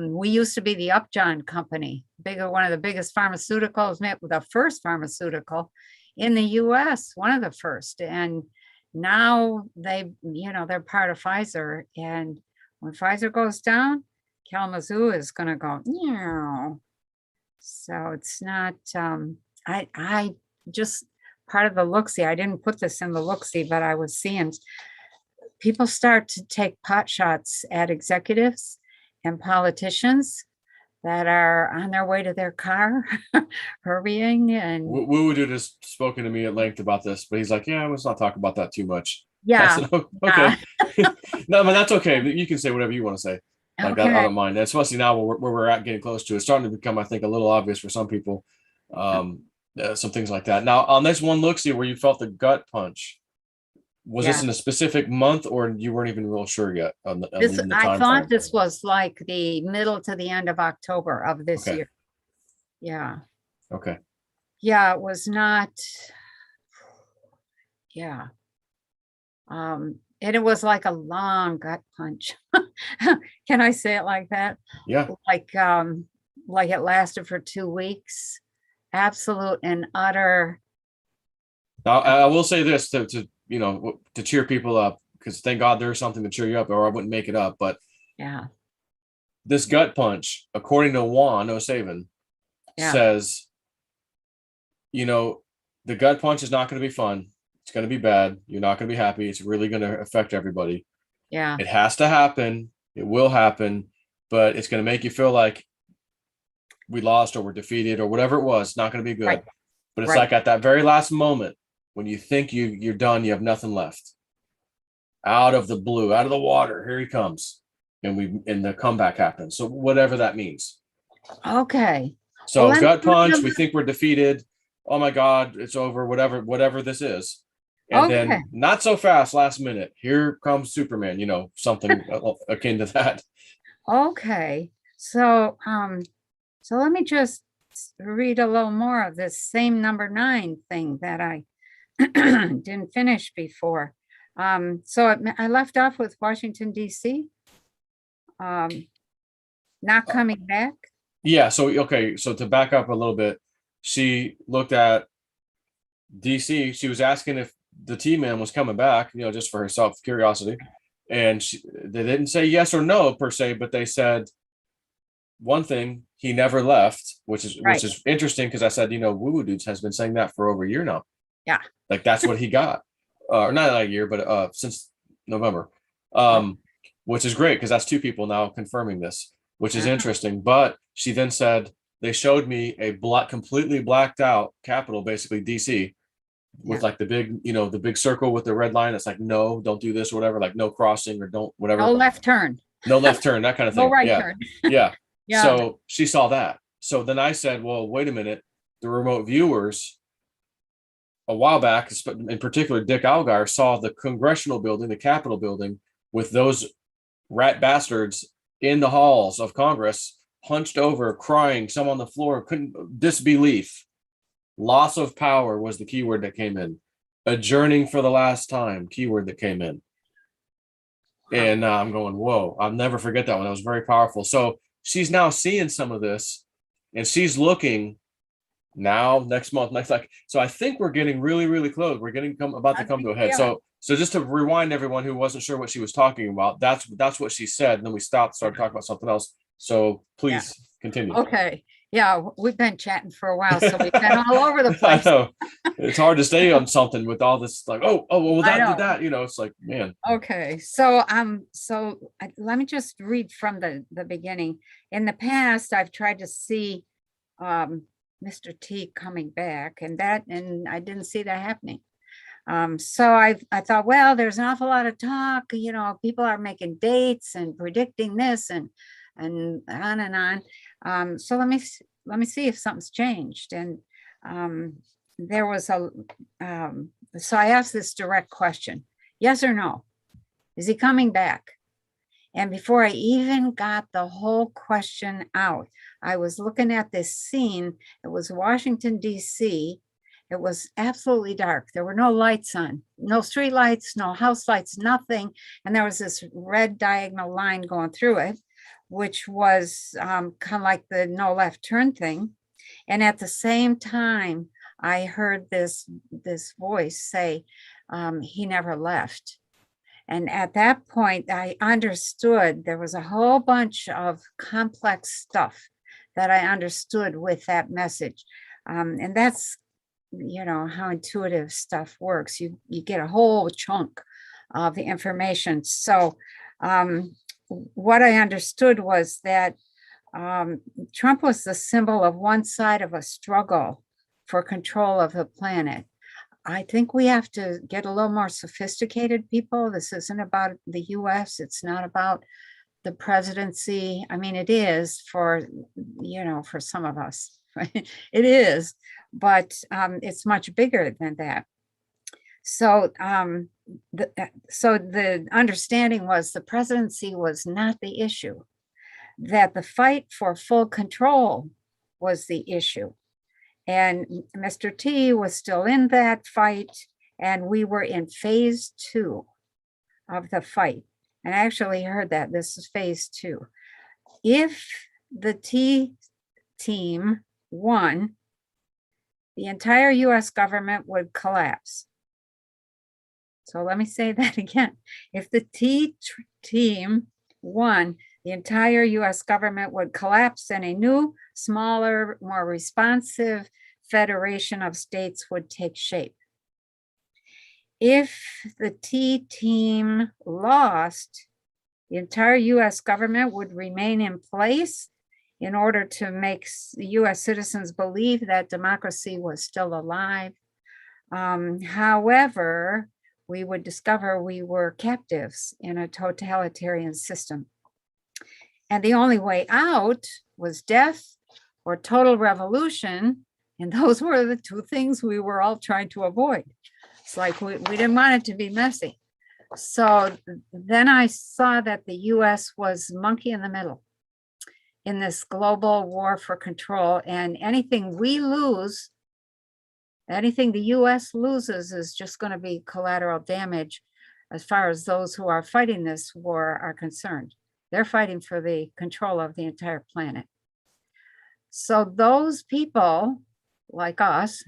We used to be the Upjohn company, one of the biggest pharmaceuticals, the first pharmaceutical in the U.S., one of the first, and now they're part of Pfizer. And when Pfizer goes down, Kalamazoo is going to go, so it's not, I just part of the look-see, I didn't put this in the look-see, but I was seeing people start to take pot shots at executives and politicians that are on their way to their car, hurrying. And Woo Dude has spoken to me at length about this, but he's like, let's not talk about that too much. Yeah. Said, okay. No, but that's okay. You can say whatever you want to say. Like, I don't mind. Especially now where we're at getting close to it. It's starting to become, I think, a little obvious for some people. Some things like that. Now, on this one look-see where you felt the gut punch, was this in a specific month, or you weren't even real sure yet? I thought this was like the middle to the end of October of this year. Yeah. Okay. Yeah, it was not. Yeah. And it was like a long gut punch. Can I say it like that? Yeah. Like it lasted for 2 weeks. Absolute and utter. Now, I will say this to cheer people up, because thank God there's something to cheer you up, or I wouldn't make it up. But this gut punch, according to Juan O'Savin, says, the gut punch is not going to be fun. It's going to be bad. You're not going to be happy. It's really going to affect everybody. Yeah. It has to happen. It will happen, but it's going to make you feel like we lost or we're defeated or whatever it was. It's not going to be good. Right. But it's like at that very last moment, when you think you're done, you have nothing left. Out of the blue, out of the water, here he comes. And the comeback happens. So whatever that means. Okay. So gut punch, we think we're defeated. Oh my God, it's over, whatever this is. And then not so fast, last minute, here comes Superman, something akin to that. Okay. So let me just read a little more of this same number 9 thing that I didn't finish before. So I left off with Washington, D.C. Not coming back. Yeah. So to back up a little bit, she looked at DC. She was asking if the T-Man was coming back, just for herself curiosity. And they didn't say yes or no per se, but they said one thing: he never left, which is interesting, because I said, Woo Dudes has been saying that for over a year now. Yeah. Like that's what he got. Not a year, but since November. which is great because that's two people now confirming this, which is Uh-huh. interesting. But she then said they showed me a completely blacked out Capitol, basically DC, with Yeah. like the big, the big circle with the red line. It's like, no, don't do this or whatever, like no crossing or don't No whatever, left turn, no left turn, that kind of no thing. right Yeah. turn. Yeah. Yeah. So she saw that. So then I said, well, wait a minute. The remote viewers a while back, in particular, Dick Algar saw the congressional building, the Capitol building, with those rat bastards in the halls of Congress, hunched over, crying, some on the floor, couldn't disbelief. Loss of power was the keyword that came in. Adjourning for the last time, keyword that came in. Wow. And I'm going, whoa, I'll never forget that one. That was very powerful. So she's now seeing some of this and she's looking now next month next like so I think we're getting really really close. We're getting about to I come think to a we head. are. So just to rewind everyone who wasn't sure what she was talking about, that's what she said, and then we stopped, started talking about something else. So Yeah. please continue. Okay. Yeah, we've been chatting for a while, so we've been all over the I place. know it's hard to stay on something with all this like, oh well, I that did know. that, it's like, man. Okay, so let me just read from the beginning. In the past, I've tried to see um Mr. T coming back, and I didn't see that happening. So I thought, well, there's an awful lot of talk, people are making dates and predicting this and on and on. So let me see if something's changed. And um, there was so I asked this direct question, yes or no? Is he coming back? And before I even got the whole question out, I was looking at this scene. It was Washington, D.C. It was absolutely dark. There were no lights on, no street lights, no house lights, nothing. And there was this red diagonal line going through it, which was kind of like the no left turn thing. And at the same time, I heard this voice say, he never left. And at that point, I understood there was a whole bunch of complex stuff that I understood with that message. And that's, how intuitive stuff works. You get a whole chunk of the information. So what I understood was that Trump was the symbol of one side of a struggle for control of the planet. I think we have to get a little more sophisticated, people. This isn't about the US. It's not about the presidency. I mean, it is for, for some of us. It is, but it's much bigger than that. So, so the understanding was the presidency was not the issue, that the fight for full control was the issue. And Mr. T was still in that fight, and we were in phase 2 of the fight. And I actually heard that this is phase 2. If the T team won, the entire US government would collapse. So let me say that again. If the T team won, the entire US government would collapse and a new, smaller, more responsive federation of states would take shape. If the T team lost, the entire US government would remain in place in order to make US citizens believe that democracy was still alive. However, we would discover we were captives in a totalitarian system. And the only way out was death or total revolution. And those were the two things we were all trying to avoid. It's like we didn't want it to be messy. So then I saw that the US was monkey in the middle in this global war for control. And anything we lose, anything the US loses is just going to be collateral damage as far as those who are fighting this war are concerned. They're fighting for the control of the entire planet. So those people like us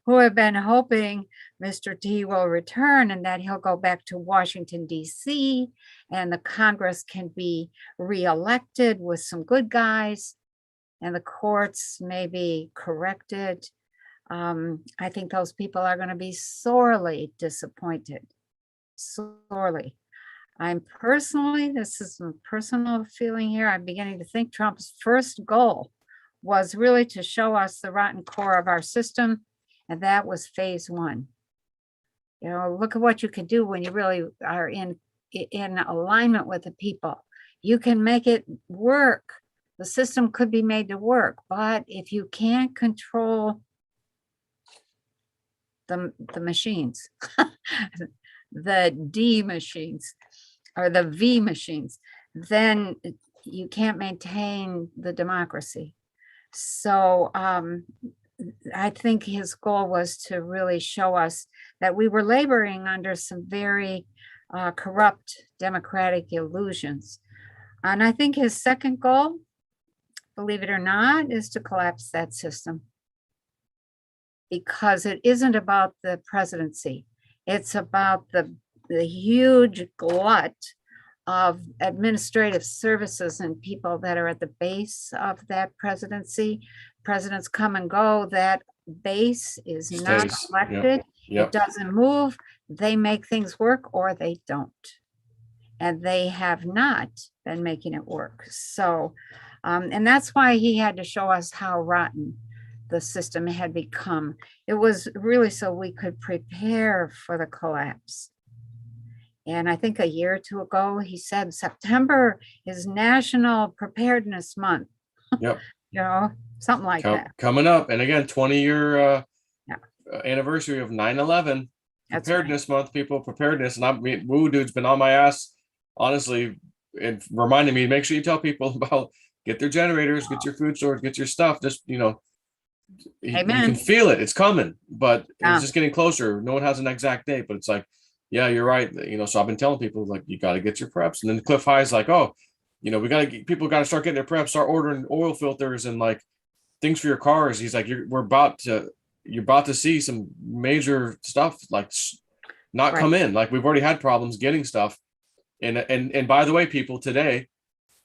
who have been hoping Mr. T will return and that he'll go back to Washington, D.C., and the Congress can be reelected with some good guys and the courts may be corrected. I think those people are going to be sorely disappointed, sorely. This is a personal feeling here, I'm beginning to think Trump's first goal was really to show us the rotten core of our system, and that was phase one. You know, look at what you can do when you really are in alignment with the people. You can make it work. The system could be made to work, but if you can't control the machines, the D machines or the V machines, then you can't maintain the democracy. So I think his goal was to really show us that we were laboring under some very corrupt democratic illusions. And I think his second goal, believe it or not, is to collapse that system. Because it isn't about the presidency. It's about the huge glut of administrative services and people that are at the base of that presidency. Presidents come and go. That base is not elected. It doesn't move. They make things work or they don't. And they have not been making it work. So, and that's why he had to show us how rotten the system had become. It was really so we could prepare for the collapse. And I think a year or two ago, he said September is National Preparedness Month. Yep. You know, something like that. Coming up. And again, 20-year anniversary of 9/11. Preparedness Month, people, preparedness. And Woo Dude's been on my ass, honestly, and reminding me, make sure you tell people about get their generators, get your food stores, get your stuff. Just, you know, you can feel it. It's coming, but it's just getting closer. No one has an exact date, but it's like, yeah, you're right. You know, so I've been telling people, like, you got to get your preps. And then Cliff High's like, oh, you know, people got to start getting their preps, start ordering oil filters and like things for your cars. He's like, you're about to see some major stuff like not come in. Like we've already had problems getting stuff. And by the way, people, today,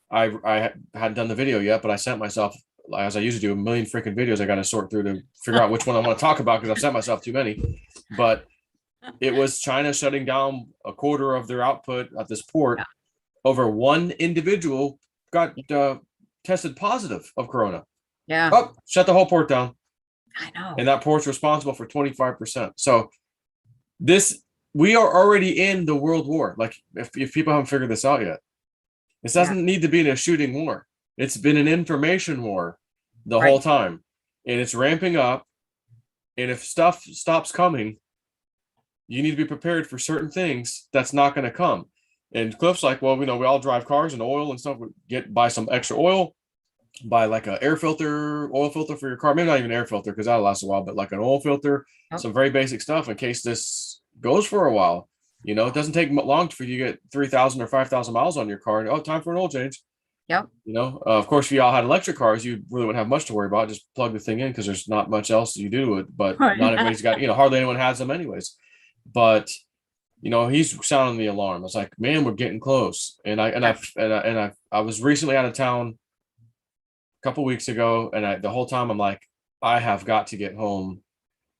I hadn't done the video yet, but I sent myself, as I usually do, a million freaking videos I got to sort through to figure out which one I want to talk about because I've sent myself too many. But it was China shutting down a quarter of their output at this port. Over one individual got tested positive of corona. Yeah. Oh, shut the whole port down. I know. And that port's responsible for 25%. So we are already in the world war. Like if people haven't figured this out yet, this doesn't need to be in a shooting war. It's been an information war the whole time, and it's ramping up. And if stuff stops coming, you need to be prepared for certain things that's not going to come. And Cliff's like, well, you know, we all drive cars and oil and stuff. Buy some extra oil, buy like an oil filter for your car. Maybe not even air filter because that'll last a while, but like an oil filter, some very basic stuff in case this goes for a while. You know, it doesn't take long for you to get 3,000 or 5,000 miles on your car. And, time for an oil change. Yep. You know, of course, if you all had electric cars, you really wouldn't have much to worry about. Just plug the thing in because there's not much else you do to it. But not everybody's got, you know, hardly anyone has them anyways. But, you know, he's sounding the alarm. I was like, man, we're getting close. And I was recently out of town a couple weeks ago, and the whole time I'm like, I have got to get home.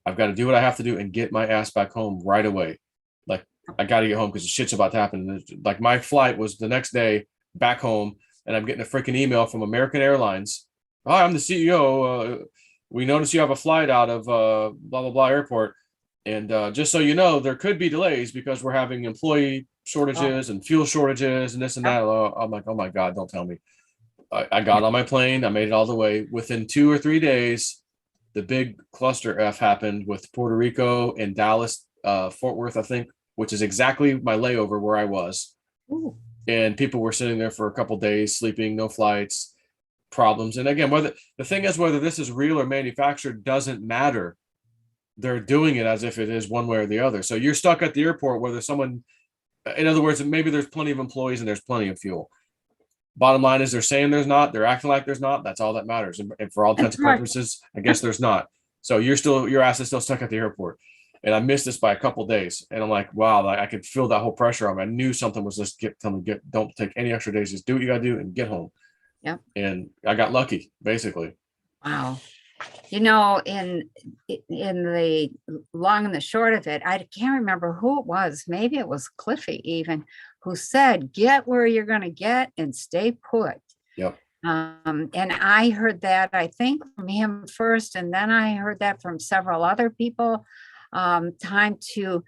I've got to do what I have to do and get my ass back home right away. Like, I got to get home because the shit's about to happen. Like, my flight was the next day back home, and I'm getting a freaking email from American Airlines. Hi, I'm the CEO. We noticed you have a flight out of blah, blah, blah airport. And just so you know, there could be delays because we're having employee shortages and fuel shortages and this and that. I'm like, oh my God, don't tell me. I got on my plane. I made it all the way. Within 2 or 3 days, the big cluster F happened with Puerto Rico and Dallas, Fort Worth, I think, which is exactly my layover where I was. Ooh. And people were sitting there for a couple of days, sleeping, no flights, problems. And again, whether this is real or manufactured doesn't matter. They're doing it as if it is one way or the other. So you're stuck at the airport where there's someone, in other words, maybe there's plenty of employees and there's plenty of fuel. Bottom line is they're saying there's not, they're acting like there's not. That's all that matters. And for all intents and purposes, I guess there's not. So your ass is still stuck at the airport. And I missed this by a couple of days. And I'm like, wow, I could feel that whole pressure on me. I knew something was just don't take any extra days. Just do what you got to do and get home. Yep. And I got lucky, basically. Wow. You know, in the long and the short of it, I can't remember who it was. Maybe it was Cliffy even, who said, "Get where you're going to get and stay put." Yep. And I heard that, I think, from him first, and then I heard that from several other people. Time to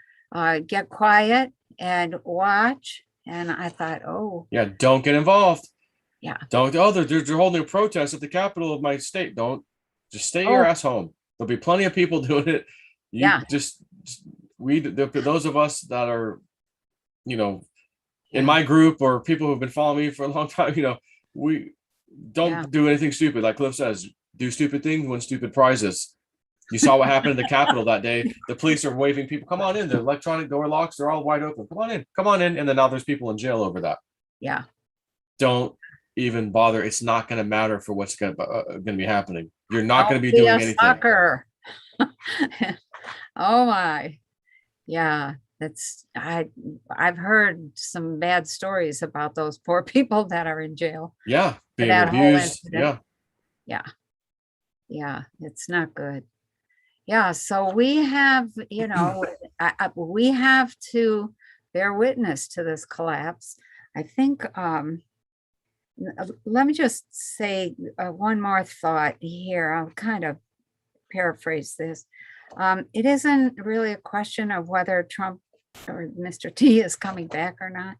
get quiet and watch. And I thought, oh, Yeah, don't get involved. yeah. Don't. Oh, they're holding a protest at the capital of my state. Don't. Just stay your Oh, ass home. There'll be plenty of people doing it. You yeah. just we those of us that are, you know, in Yeah. my group or people who've been following me for a long time, we Yeah. don't do anything stupid. Like Cliff says, do stupid things, win stupid prizes. You saw what happened in the Capitol that day. The police are waving people, come on in. The electronic door locks, they're all wide open. Come on in, come on in. And then now there's people in jail over that. Yeah. Don't even bother. It's not going to matter for what's going to be happening. You're not going Don't to be be doing a anything. sucker. Oh my. Yeah. I've heard some bad stories about those poor people that are in jail. Yeah, being That whole abused. incident. Yeah. Yeah. Yeah. It's not good. Yeah. So we have, we have to bear witness to this collapse. I think, let me just say one more thought here. I'll kind of paraphrase this. It isn't really a question of whether Trump or Mr. T is coming back or not.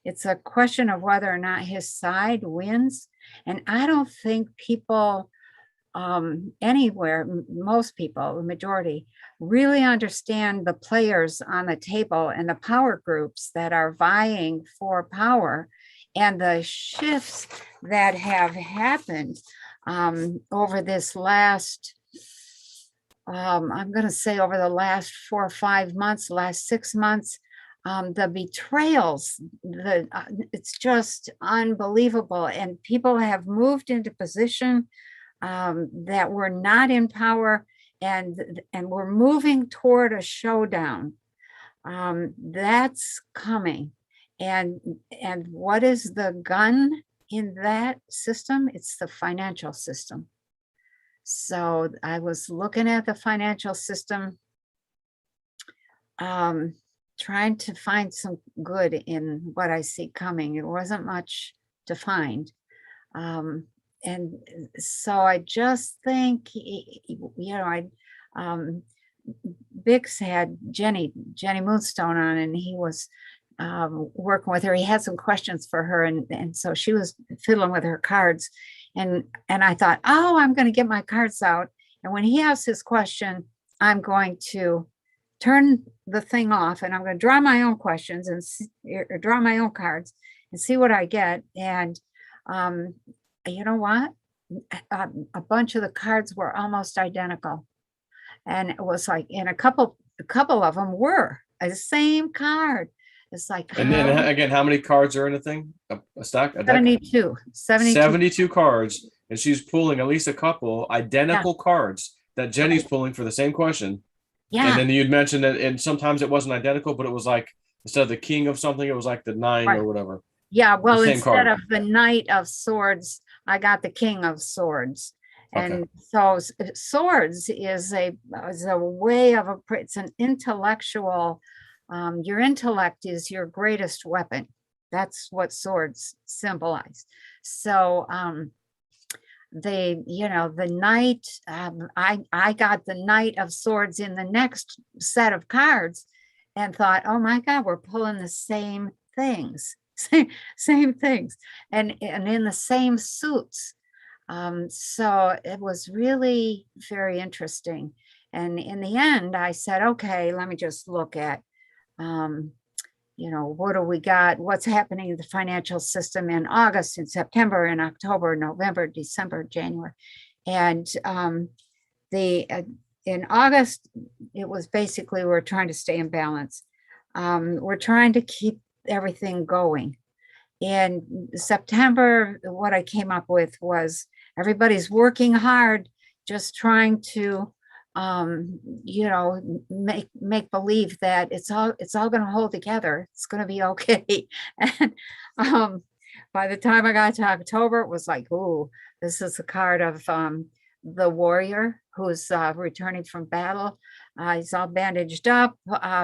It's a question of whether or not his side wins. And I don't think people anywhere, most people, the majority, really understand the players on the table and the power groups that are vying for power and the shifts that have happened over this last, I'm going to say over the last 4 or 5 months, last 6 months. The betrayals, it's just unbelievable. And people have moved into position that were not in power, and we're moving toward a showdown. That's coming. And what is the gun in that system? It's the financial system. So I was looking at the financial system, trying to find some good in what I see coming. It wasn't much to find. And so I just think, Bix had Jenny Moonstone on, and he was working with her. He had some questions for her, and so she was fiddling with her cards, and I thought, oh, I'm going to get my cards out, and when he asks his question, I'm going to turn the thing off, and I'm going to draw my own questions and draw my own cards and see what I get. And you know what? A bunch of the cards were almost identical, and it was like, in a couple of them were the same card. It's like, And then again, how many cards are in a thing? A stack? A deck? 72. 72 cards, and she's pulling at least a couple identical Yeah. cards that Jenny's Right. pulling for the same question. Yeah. And then you'd mentioned that, and sometimes it wasn't identical, but it was like, instead of the king of something, it was like the 9 Right. or whatever. Yeah, well, same instead card. of the Knight of Swords, I got the King of Swords. Okay. And so swords is a way of it's an intellectual, your intellect is your greatest weapon. That's what swords symbolize. So the knight, I got the Knight of Swords in the next set of cards and thought, oh my God, we're pulling the same things. Same things, and in the same suits. So it was really very interesting. And in the end, I said, okay, let me just look at, what do we got? What's happening in the financial system in August, in September, in October, November, December, January. And in August, it was basically, we're trying to stay in balance. We're trying to keep everything going. In September, what I came up with was everybody's working hard, just trying to, make believe that it's all going to hold together. It's going to be okay. And by the time I got to October, it was like, ooh, this is a card of the warrior who's returning from battle. He's all bandaged up.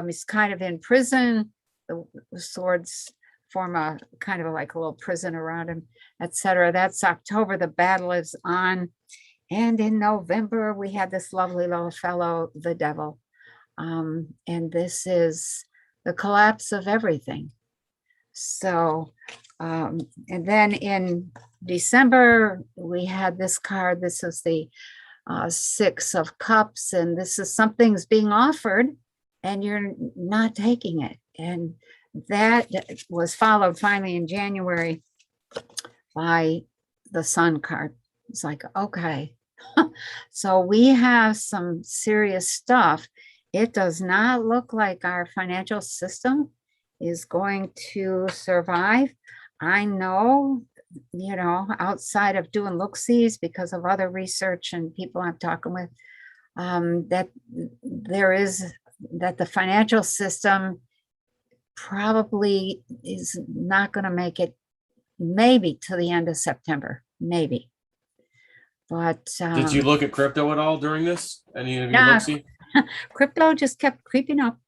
He's kind of in prison. The swords form a kind of like a little prison around him, etc. That's October. The battle is on. And in November, we had this lovely little fellow, the devil. And this is the collapse of everything. So, and then in December, we had this card. This is the Six of Cups, and this is something's being offered and you're not taking it. And that was followed finally in January by the Sun card. It's like, okay. So we have some serious stuff. It does not look like our financial system is going to survive. I know, outside of doing look-sees because of other research and people I'm talking with, that the financial system probably is not going to make it maybe to the end of September, maybe. But did you look at crypto at all during this? Any of you yeah, look-see? Crypto just kept creeping up.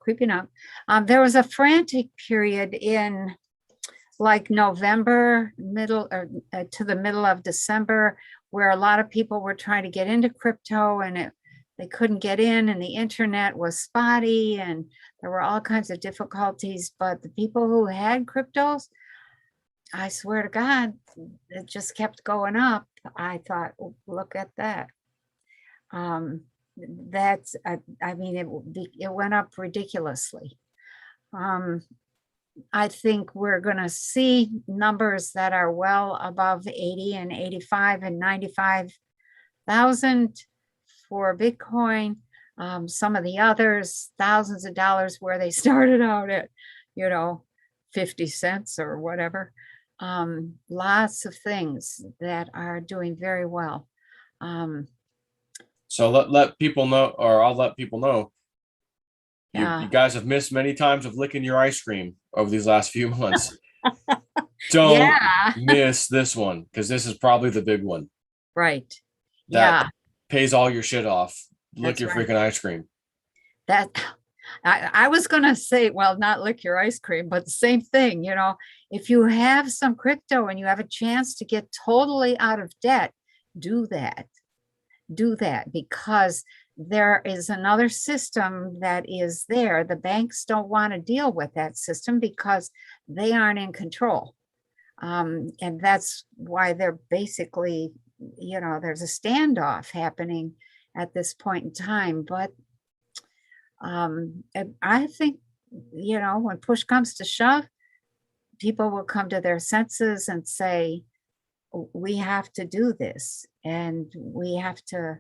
There was a frantic period in like November, middle or to the middle of December, where a lot of people were trying to get into crypto and they couldn't get in, and the internet was spotty and there were all kinds of difficulties. But the people who had cryptos, I swear to God, it just kept going up. I thought, oh, look at that. That's, I mean, it went up ridiculously. I think we're going to see numbers that are well above 80 and 85 and 95,000 for Bitcoin. Some of the others, thousands of dollars where they started out at, 50 cents or whatever. Lots of things that are doing very well. So let people know, or I'll let people know. Yeah. You guys have missed many times of licking your ice cream over these last few months. Don't miss this one, because this is probably the big one. Right. That pays all your shit off. Lick That's your right. freaking ice cream. That I was going to say, well, not lick your ice cream, but the same thing, if you have some crypto and you have a chance to get totally out of debt, do that, because there is another system that is there. The banks don't want to deal with that system because they aren't in control. And that's why they're basically, there's a standoff happening at this point in time. But I think, when push comes to shove, people will come to their senses and say, we have to do this, and we have to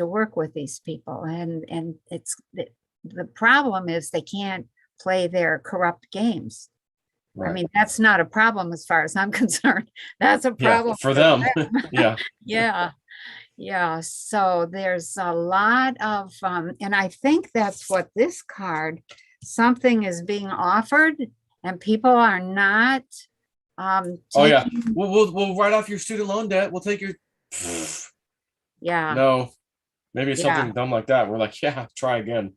work with these people. And it's the problem is they can't play their corrupt games. Right. I mean, that's not a problem as far as I'm concerned. That's a problem for them. Yeah. So there's a lot of, and I think that's what this card, something is being offered and people are not. We'll write off your student loan debt. We'll take your. Yeah. No, maybe it's something dumb like that. We're like, try again.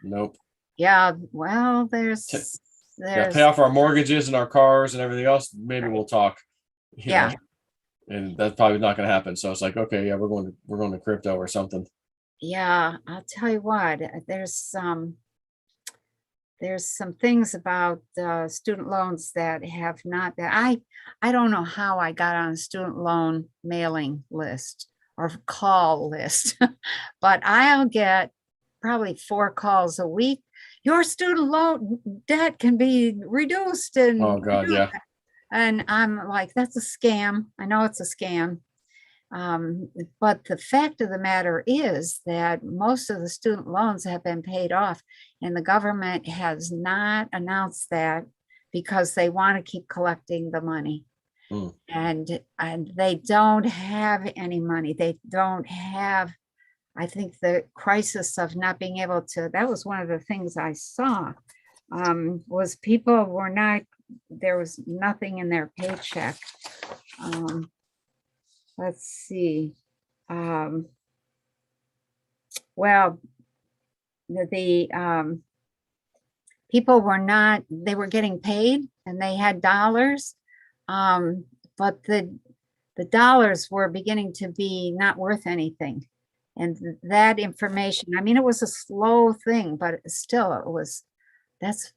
Nope. Yeah. Well, there's pay off our mortgages and our cars and everything else. Maybe we'll talk. You know? And that's probably not going to happen. So it's like, okay, we're going to crypto or something. Yeah, I'll tell you what. There's some things about student loans that have not. That I don't know how I got on a student loan mailing list or call list, but I'll get probably 4 calls a week. Your student loan debt can be reduced, and oh God, yeah. And I'm like, that's a scam. I know it's a scam. But the fact of the matter is that most of the student loans have been paid off, and the government has not announced that because they want to keep collecting the money. And they don't have any money. They don't have, I think the crisis of not being able to, that was one of the things I saw, was people were not, there was nothing in their paycheck. Let's see. um, well, the people were not, they were getting paid and they had dollars, but the dollars were beginning to be not worth anything. And that information, I mean, it was a slow thing, but still it was, that's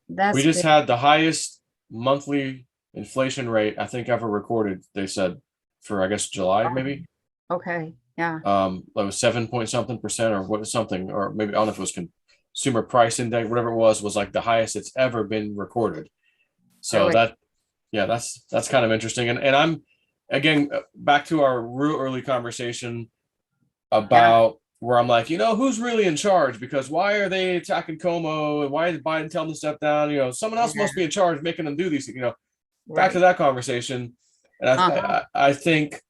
We that's just big. had the highest monthly inflation rate I think ever recorded, they said, for I guess July maybe. Okay, yeah, It was 7 point something percent or what something, or maybe I don't know if it was consumer price index, whatever it was like the highest it's ever been recorded. So really. that, yeah, that's kind of interesting. And I'm again back to our real early conversation Yeah, about where I'm like, who's really in charge? Because why are they attacking Como and why did Biden tell them to step down? Someone else yeah, must be in charge making them do these. Back to right. that conversation. And Uh-huh. I think,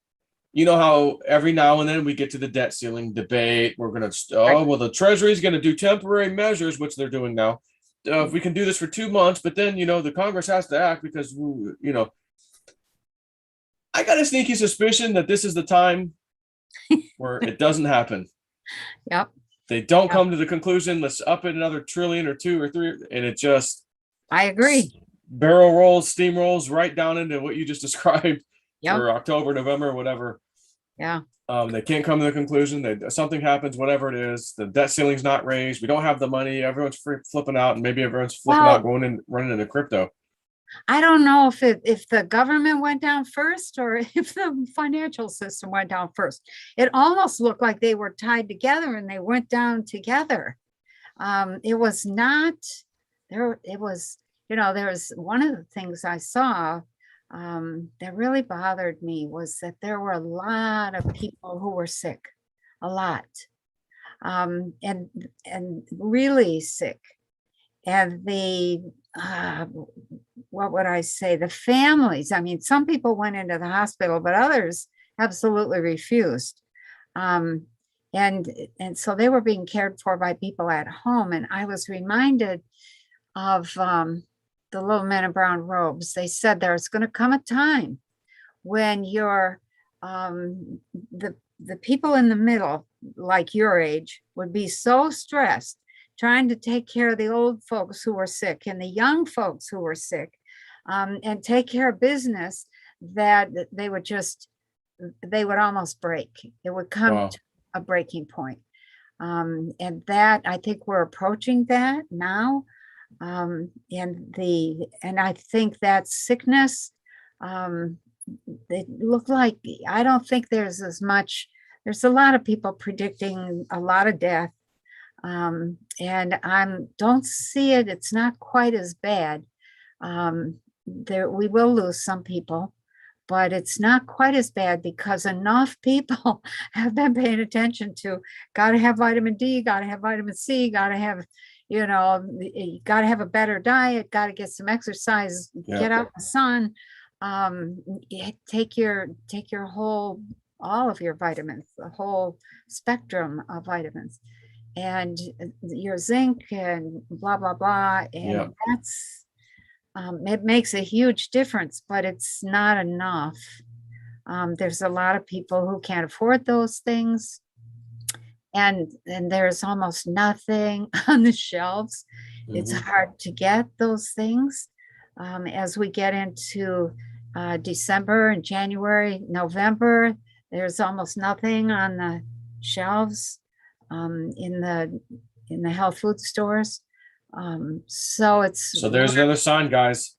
how every now and then we get to the debt ceiling debate. We're going to, Right. oh, well, the Treasury is going to do temporary measures, which they're doing now. If we can do this for 2 months, but then, the Congress has to act because, I got a sneaky suspicion that this is the time where it doesn't happen. Yep. They don't Yep. come to the conclusion, let's up it another trillion or two or three, and it just I agree. barrel rolls, steamrolls right down into what you just described Yep. for October, November, whatever. Yeah. They can't come to the conclusion that something happens, whatever it is. The debt ceiling's not raised. We don't have the money. Everyone's flipping out, and maybe everyone's flipping out, Well, going in, running into crypto. I don't know if the government went down first or if the financial system went down first. It almost looked like they were tied together and they went down together. It was not there. It was, there was one of the things I saw that really bothered me was that there were a lot of people who were sick, a lot, and really sick. And what would I say? The families. I mean, some people went into the hospital, but others absolutely refused. Um, and and so they were being cared for by people at home. And I was reminded of the little men in brown robes. They said there's going to come a time when you're the people in the middle, like your age, would be so stressed trying to take care of the old folks who were sick and the young folks who were sick, and take care of business, that they would almost break. It would come Wow. to a breaking point. And that, I think we're approaching that now. And I think that sickness, um, it looked like, I don't think there's as much, there's a lot of people predicting a lot of death. And don't see it, it's not quite as bad. There, we will lose some people, but it's not quite as bad because enough people have been paying attention to, got to have vitamin D, got to have vitamin C, got to have, got to have a better diet, got to get some exercise, Yeah. get out in the sun, take your whole, all of your vitamins, the whole spectrum of vitamins, and your zinc and blah, blah, blah. And Yeah. that's, it makes a huge difference, but it's not enough. There's a lot of people who can't afford those things, and there's almost nothing on the shelves. It's Mm-hmm. hard to get those things. As we get into December and January, November, there's almost nothing on the shelves, in the health food stores. So it's So there's another sign, guys.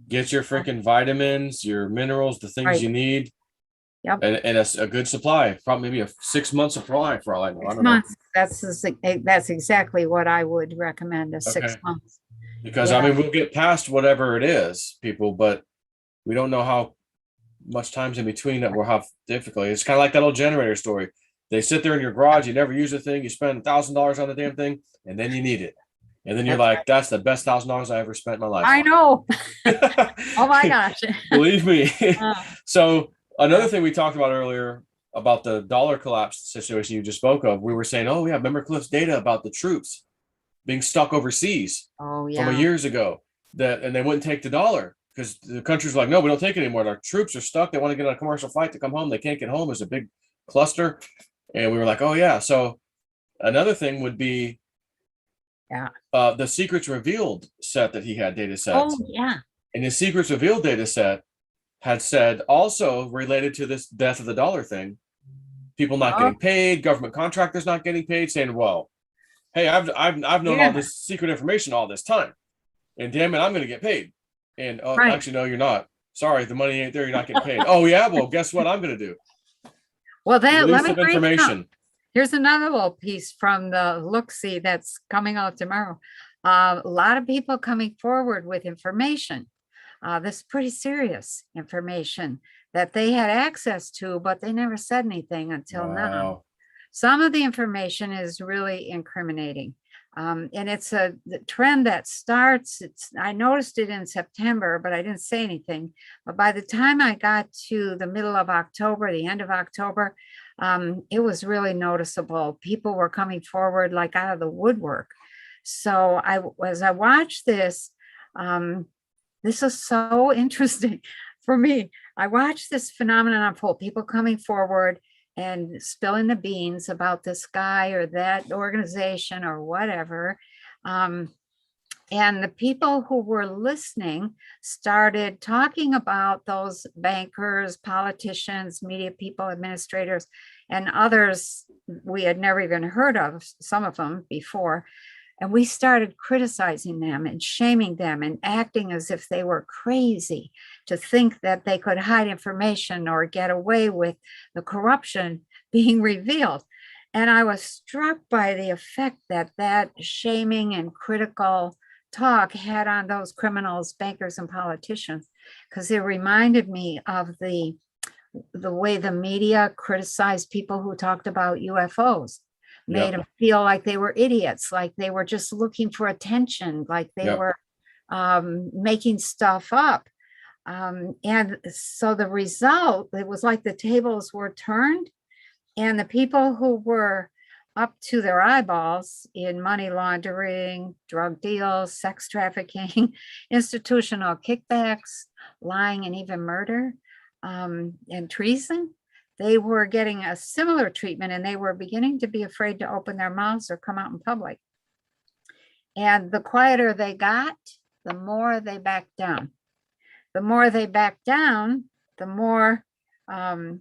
Get your freaking vitamins, your minerals, the things right. you need, Yep. and a good supply. Probably maybe a 6 month supply for all I know. I 6 don't know. months. That's exactly what I would recommend, a 6 Okay. months. Because I Yeah. mean, we'll get past whatever it is, people, but we don't know how much time's in between that we'll have difficulty. It's kind of like that old generator story. They sit there in your garage, you never use the thing, you spend $1,000 on the damn thing, and then you need it. And then you're That's like, right. that's the best $1,000 I ever spent in my life. I know. Oh my gosh. Believe me. Uh, So another yeah. thing we talked about earlier about the dollar collapse situation you just spoke of, we were saying, oh, yeah, remember Cliff's data about the troops being stuck overseas Oh from a yeah. years ago, and they wouldn't take the dollar because the country's like, no, we don't take it anymore. Our troops are stuck. They want to get on a commercial flight to come home. They can't get home. There's a big cluster. And we were like, oh yeah. So another thing would be Yeah. The secrets revealed set that he had data Oh, sets. yeah. And his secrets revealed data set had said also related to this death of the dollar thing, people not Oh, getting paid, government contractors not getting paid, saying, well, hey, I've known all yeah. this secret information all this time. And damn it, I'm gonna get paid. And oh, Right. actually, no, you're not. Sorry, the money ain't there, you're not getting paid. Oh yeah, well, guess what I'm gonna do? Well, let Release me of bring some. information. Here's another little piece from the look-see that's coming out tomorrow. A lot of people coming forward with information. This is pretty serious information that they had access to, but they never said anything until now. Wow. Some of the information is really incriminating. And it's the trend that starts, I noticed it in September, but I didn't say anything. But by the time I got to the middle of October, the end of October, it was really noticeable. People were coming forward like out of the woodwork. So as I watched this, this is so interesting for me. I watched this phenomenon unfold, people coming forward and spilling the beans about this guy or that organization or whatever. And the people who were listening started talking about those bankers, politicians, media people, administrators, and others we had never even heard of, some of them before. And we started criticizing them and shaming them and acting as if they were crazy to think that they could hide information or get away with the corruption being revealed. And I was struck by the effect that that shaming and critical talk had on those criminals, bankers, and politicians, because it reminded me of the way the media criticized people who talked about UFOs, made them feel like they were idiots, like they were just looking for attention, like they were making stuff up. And so the result, it was like the tables were turned, and the people who were up to their eyeballs in money laundering, drug deals, sex trafficking, institutional kickbacks, lying, and even murder, and treason, they were getting a similar treatment, and they were beginning to be afraid to open their mouths or come out in public. And the quieter they got, the more they backed down. The more they backed down, the more, the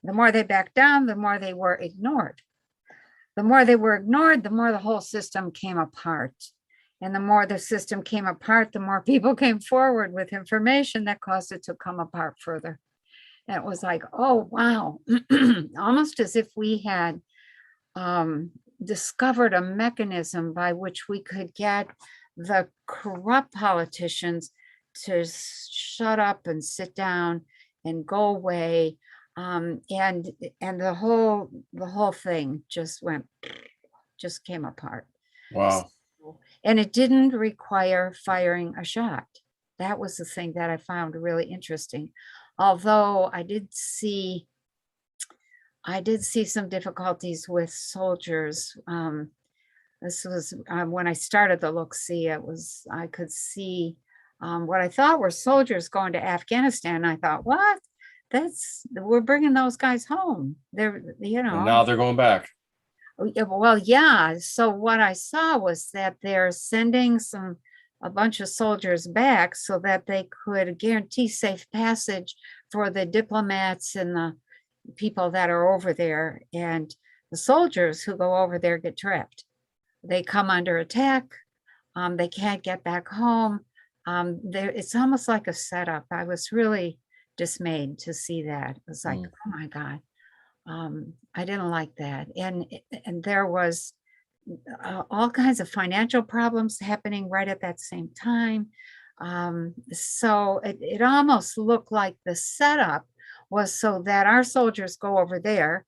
more they backed down, the more they were ignored. The more they were ignored, the more the whole system came apart. And the more the system came apart, the more people came forward with information that caused it to come apart further. And it was like, oh, wow, almost as if we had discovered a mechanism by which we could get the corrupt politicians to shut up and sit down and go away. And the whole thing just came apart. Wow. And it didn't require firing a shot. That was the thing that I found really interesting. Although I did see some difficulties with soldiers. This was when I started the look-see. I could see what I thought were soldiers going to Afghanistan. I thought, what? We're bringing those guys home. They're, And now they're going back. Well, yeah. So what I saw was that they're sending a bunch of soldiers back so that they could guarantee safe passage for the diplomats and the people that are over there. And the soldiers who go over there get trapped. They come under attack. They can't get back home. It's almost like a setup. I was really dismayed to see that. It was like, oh my God. I didn't like that. And there was all kinds of financial problems happening right at that same time. So it almost looked like the setup was so that our soldiers go over there,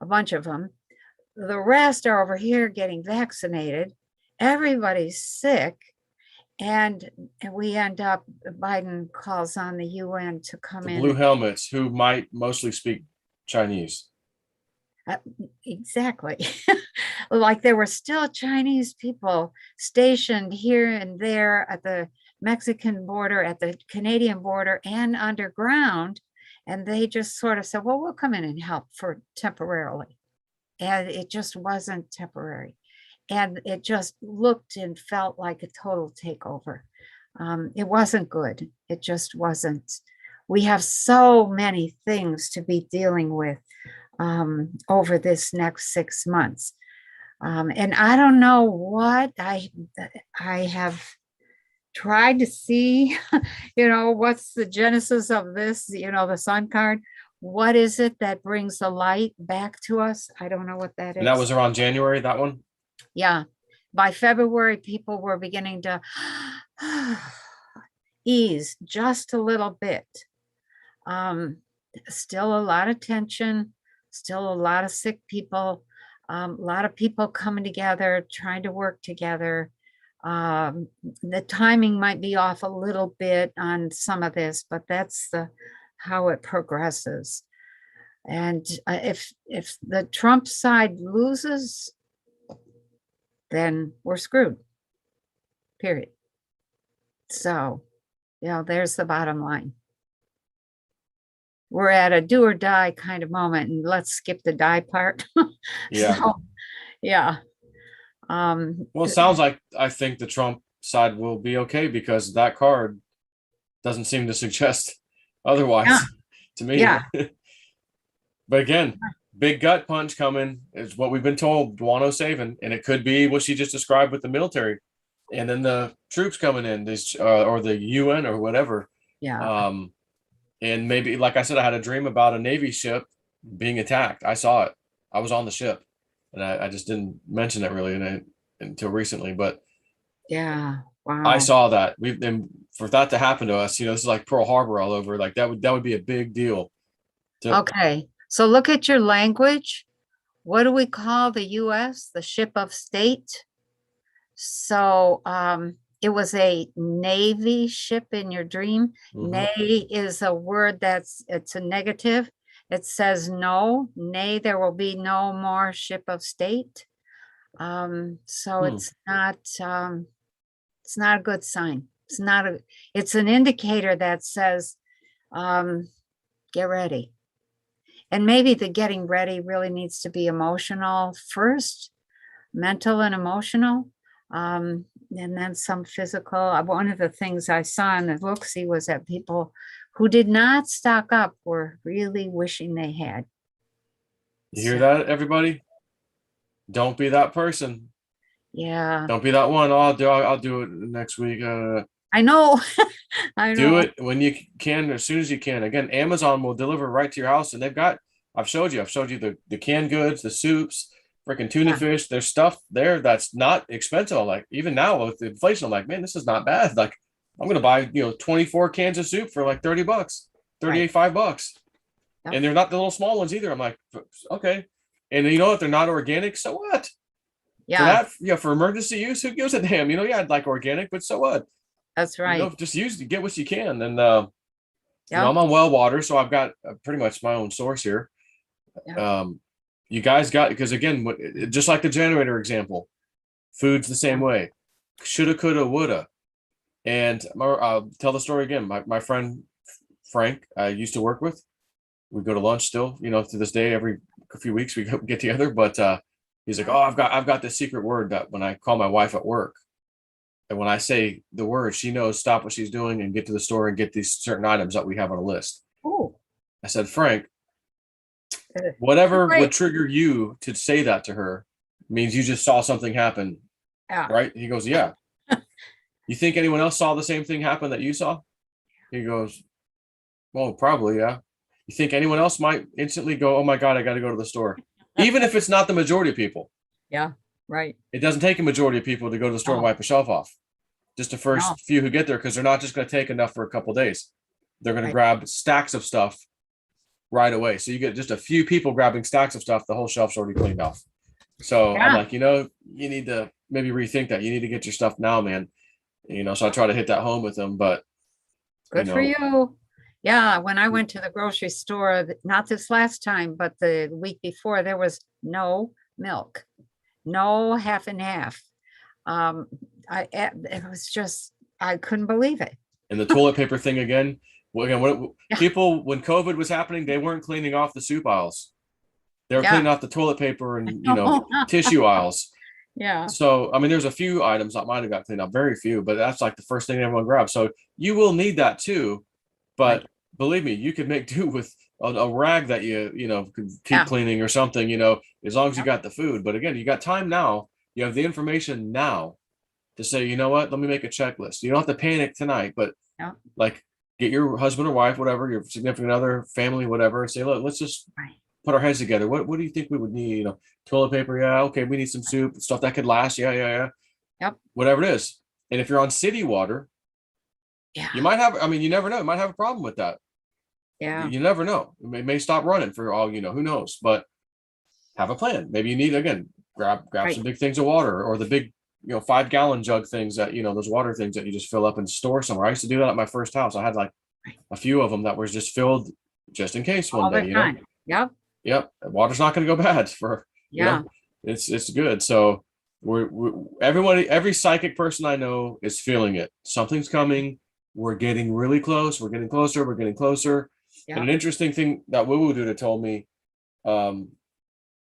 a bunch of them. The rest are over here getting vaccinated. Everybody's sick. And we end up, Biden calls on the UN to come in. Blue helmets who might mostly speak Chinese. Exactly. Like there were still Chinese people stationed here and there at the Mexican border, at the Canadian border, and underground. And they just sort of said, well, we'll come in and help for temporarily. And it just wasn't temporary. And it just looked and felt like a total takeover. It wasn't good. It just wasn't. We have so many things to be dealing with over this next 6 months. And I don't know what I have tried to see, what's the genesis of this, the sun card. What is it that brings the light back to us? I don't know what that And that is. was around January, that one? Yeah. By February, people were beginning to ease just a little bit. Still a lot of tension, still a lot of sick people, a lot of people coming together, trying to work together. The timing might be off a little bit on some of this, but that's how it progresses. And if the Trump side loses, then we're screwed. Period. So, there's the bottom line. We're at a do or die kind of moment, and let's skip the die part. Yeah. So, yeah. Well, it sounds like I think the Trump side will be okay because that card doesn't seem to suggest otherwise to me. Yeah. But again, big gut punch coming is what we've been told. Guano saving, and it could be what she just described with the military, and then the troops coming in, this or the UN or whatever. Yeah. And maybe, like I said, I had a dream about a Navy ship being attacked. I saw it. I was on the ship, and I just didn't mention it really until recently. But yeah, wow. I saw that. And for that to happen to us, this is like Pearl Harbor all over. Like that would be a big deal. Okay, so look at your language. What do we call the U.S.? The ship of state. So it was a Navy ship in your dream. Mhm. Nay is a word it's a negative. It says no, nay, there will be no more ship of state. So it's not a good sign. It's an indicator that says, get ready. And maybe the getting ready really needs to be emotional first, mental and emotional, and then some physical. One of the things I saw in the look-see was that people who did not stock up were really wishing they had. You hear that, everybody? Don't be that person. Yeah. Don't be that one. Oh, I'll do it next week. I know. I know. Do it when you can, as soon as you can. Again, Amazon will deliver right to your house, and I've showed you the canned goods, the soups, freaking tuna fish. There's stuff there that's not expensive. Like even now with the inflation, I'm like, man, this is not bad. Like I'm gonna buy 24 cans of soup for like $30, $5. Yep. And they're not the little small ones either. I'm like, okay. And if they're not organic, so what? Yeah. For that, for emergency use, who gives a damn? I'd like organic, but so what? That's right. Just get what you can. And Yep. I'm on well water, so I've got pretty much my own source here. Yep. You guys got, because again, just like the generator example, food's the same way. Shoulda, coulda, woulda. And I'll tell the story again. My friend Frank, I used to work with. We go to lunch still, to this day. Every few weeks we get together. But he's like, "Oh, I've got this secret word that when I call my wife at work, and when I say the word, she knows stop what she's doing and get to the store and get these certain items that we have on a list." Oh. I said, "Frank, whatever would trigger you to say that to her means you just saw something happen." Yeah. Right? He goes, "Yeah." You think anyone else saw the same thing happen that you saw? He goes, "Well, probably, yeah." You think anyone else might instantly go, "Oh my God, I got to go to the store." Even if it's not the majority of people. Yeah, right. It doesn't take a majority of people to go to the store and wipe a shelf off. Just the first few who get there, because they're not just going to take enough for a couple of days. They're going to grab stacks of stuff right away. So you get just a few people grabbing stacks of stuff, the whole shelf's already cleaned off. So I'm like, you need to maybe rethink that. You need to get your stuff now, man. So I try to hit that home with them, but good for you. Yeah, when I went to the grocery store, not this last time, but the week before, there was no milk, no half and half. It was just, I couldn't believe it. And the toilet paper thing again, Well, again, people when COVID was happening, they weren't cleaning off the soup aisles. They were Yeah. cleaning off the toilet paper and tissue aisles. Yeah. So I mean, there's a few items that might have got cleaned up, very few, but that's like the first thing everyone grabs. So you will need that too. Right. But believe me, you can make do with a rag that could keep Yeah. cleaning or something, as long as you got the food. But again, you got time now. You have the information now to say, you know what, let me make a checklist. You don't have to panic tonight, but Yeah. like get your husband or wife, whatever, your significant other, family, whatever, and say, look, let's just Right. put our heads together. What do you think we would need? Toilet paper, yeah, okay, we need some soup, stuff that could last, yeah. Yep. Whatever it is. And if you're on city water, Yeah. you might have, you never know, you might have a problem with that. Yeah. You never know. It may stop running for all who knows, but have a plan. Maybe you need, again, grab Right. some big things of water, or the big 5-gallon jug things that those water things that you just fill up and store somewhere. I used to do that at my first house. I had like a few of them that was just filled just in case one All the day. time. Yep. Yep, water's not going to go bad for Yeah. it's good. So every psychic person I know is feeling it. Something's coming. We're getting really close. We're getting closer. We're getting closer. And an Yep. interesting thing that Woo Woo Duda told me,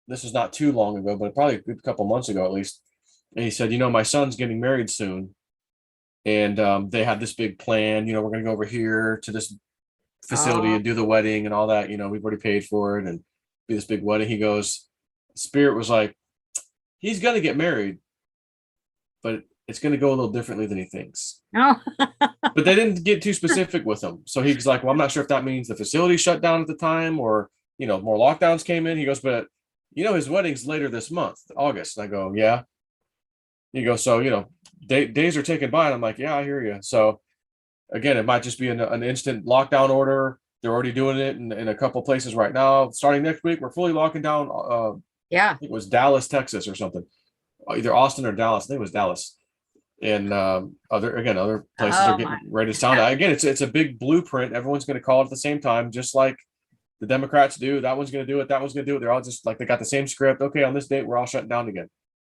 this is not too long ago, but probably a good couple months ago at least. And he said, my son's getting married soon, and they had this big plan. We're going to go over here to this facility Oh, and do the wedding and all that. We've already paid for it and be this big wedding. He goes, Spirit was like, he's going to get married, but it's going to go a little differently than he thinks. no. But they didn't get too specific with him. So he's like, well, I'm not sure if that means the facility shut down at the time, or, more lockdowns came in. He goes, but his wedding's later this month, August. And I go, yeah. He goes, so, days are ticking by. And I'm like, yeah, I hear you. So again, it might just be an instant lockdown order. They're already doing it in a couple places right now. Starting next week, we're fully locking down. Yeah. I think it was Dallas, Texas, or something. Either Austin or Dallas. I think it was Dallas. And other places are Oh my. getting ready to sound. Again, it's a big blueprint. Everyone's going to call it at the same time, just like the Democrats do. That one's going to do it. That one's going to do it. They're all just like, they got the same script. Okay, on this date, we're all shutting down again.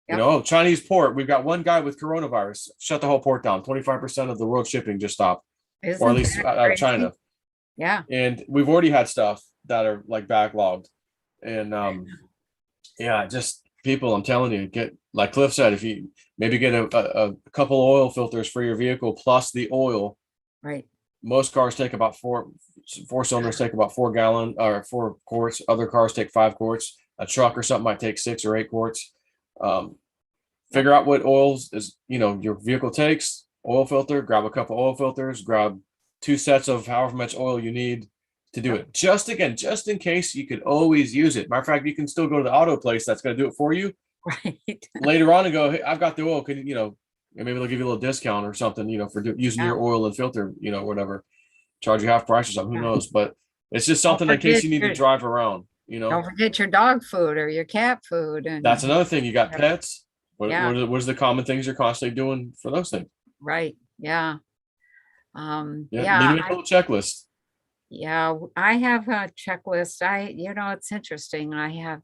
Yep. Chinese port. We've got one guy with coronavirus. Shut the whole port down. 25% of the world shipping just stopped, or at least Isn't that out of crazy? China. Yeah. And we've already had stuff that are like backlogged. And just people, I'm telling you, get, like Cliff said, if you maybe get a couple oil filters for your vehicle plus the oil. Right. Most cars take about four cylinders take about 4 gallon or 4 quarts. Other cars take 5 quarts. A truck or something might take 6 or 8 quarts. Figure out what oils your vehicle takes. Oil filter, grab a couple oil filters, grab 2 sets of however much oil you need to do it. Just in case, you could always use it. Matter of fact, you can still go to the auto place that's going to do it for you Right. later on and go, hey, I've got the oil. Can and maybe they'll give you a little discount or something, for using Yeah. your oil and filter, whatever. Charge you half price or something. Who Yeah. knows? But it's just Don't something in case forget you need to drive around. Don't forget your dog food or your cat food. That's And another thing. You got pets. Yeah. What is the common things you're constantly doing for those things? right. Yeah. Yeah, maybe make a little checklist. Yeah, I have a checklist. It's interesting. I have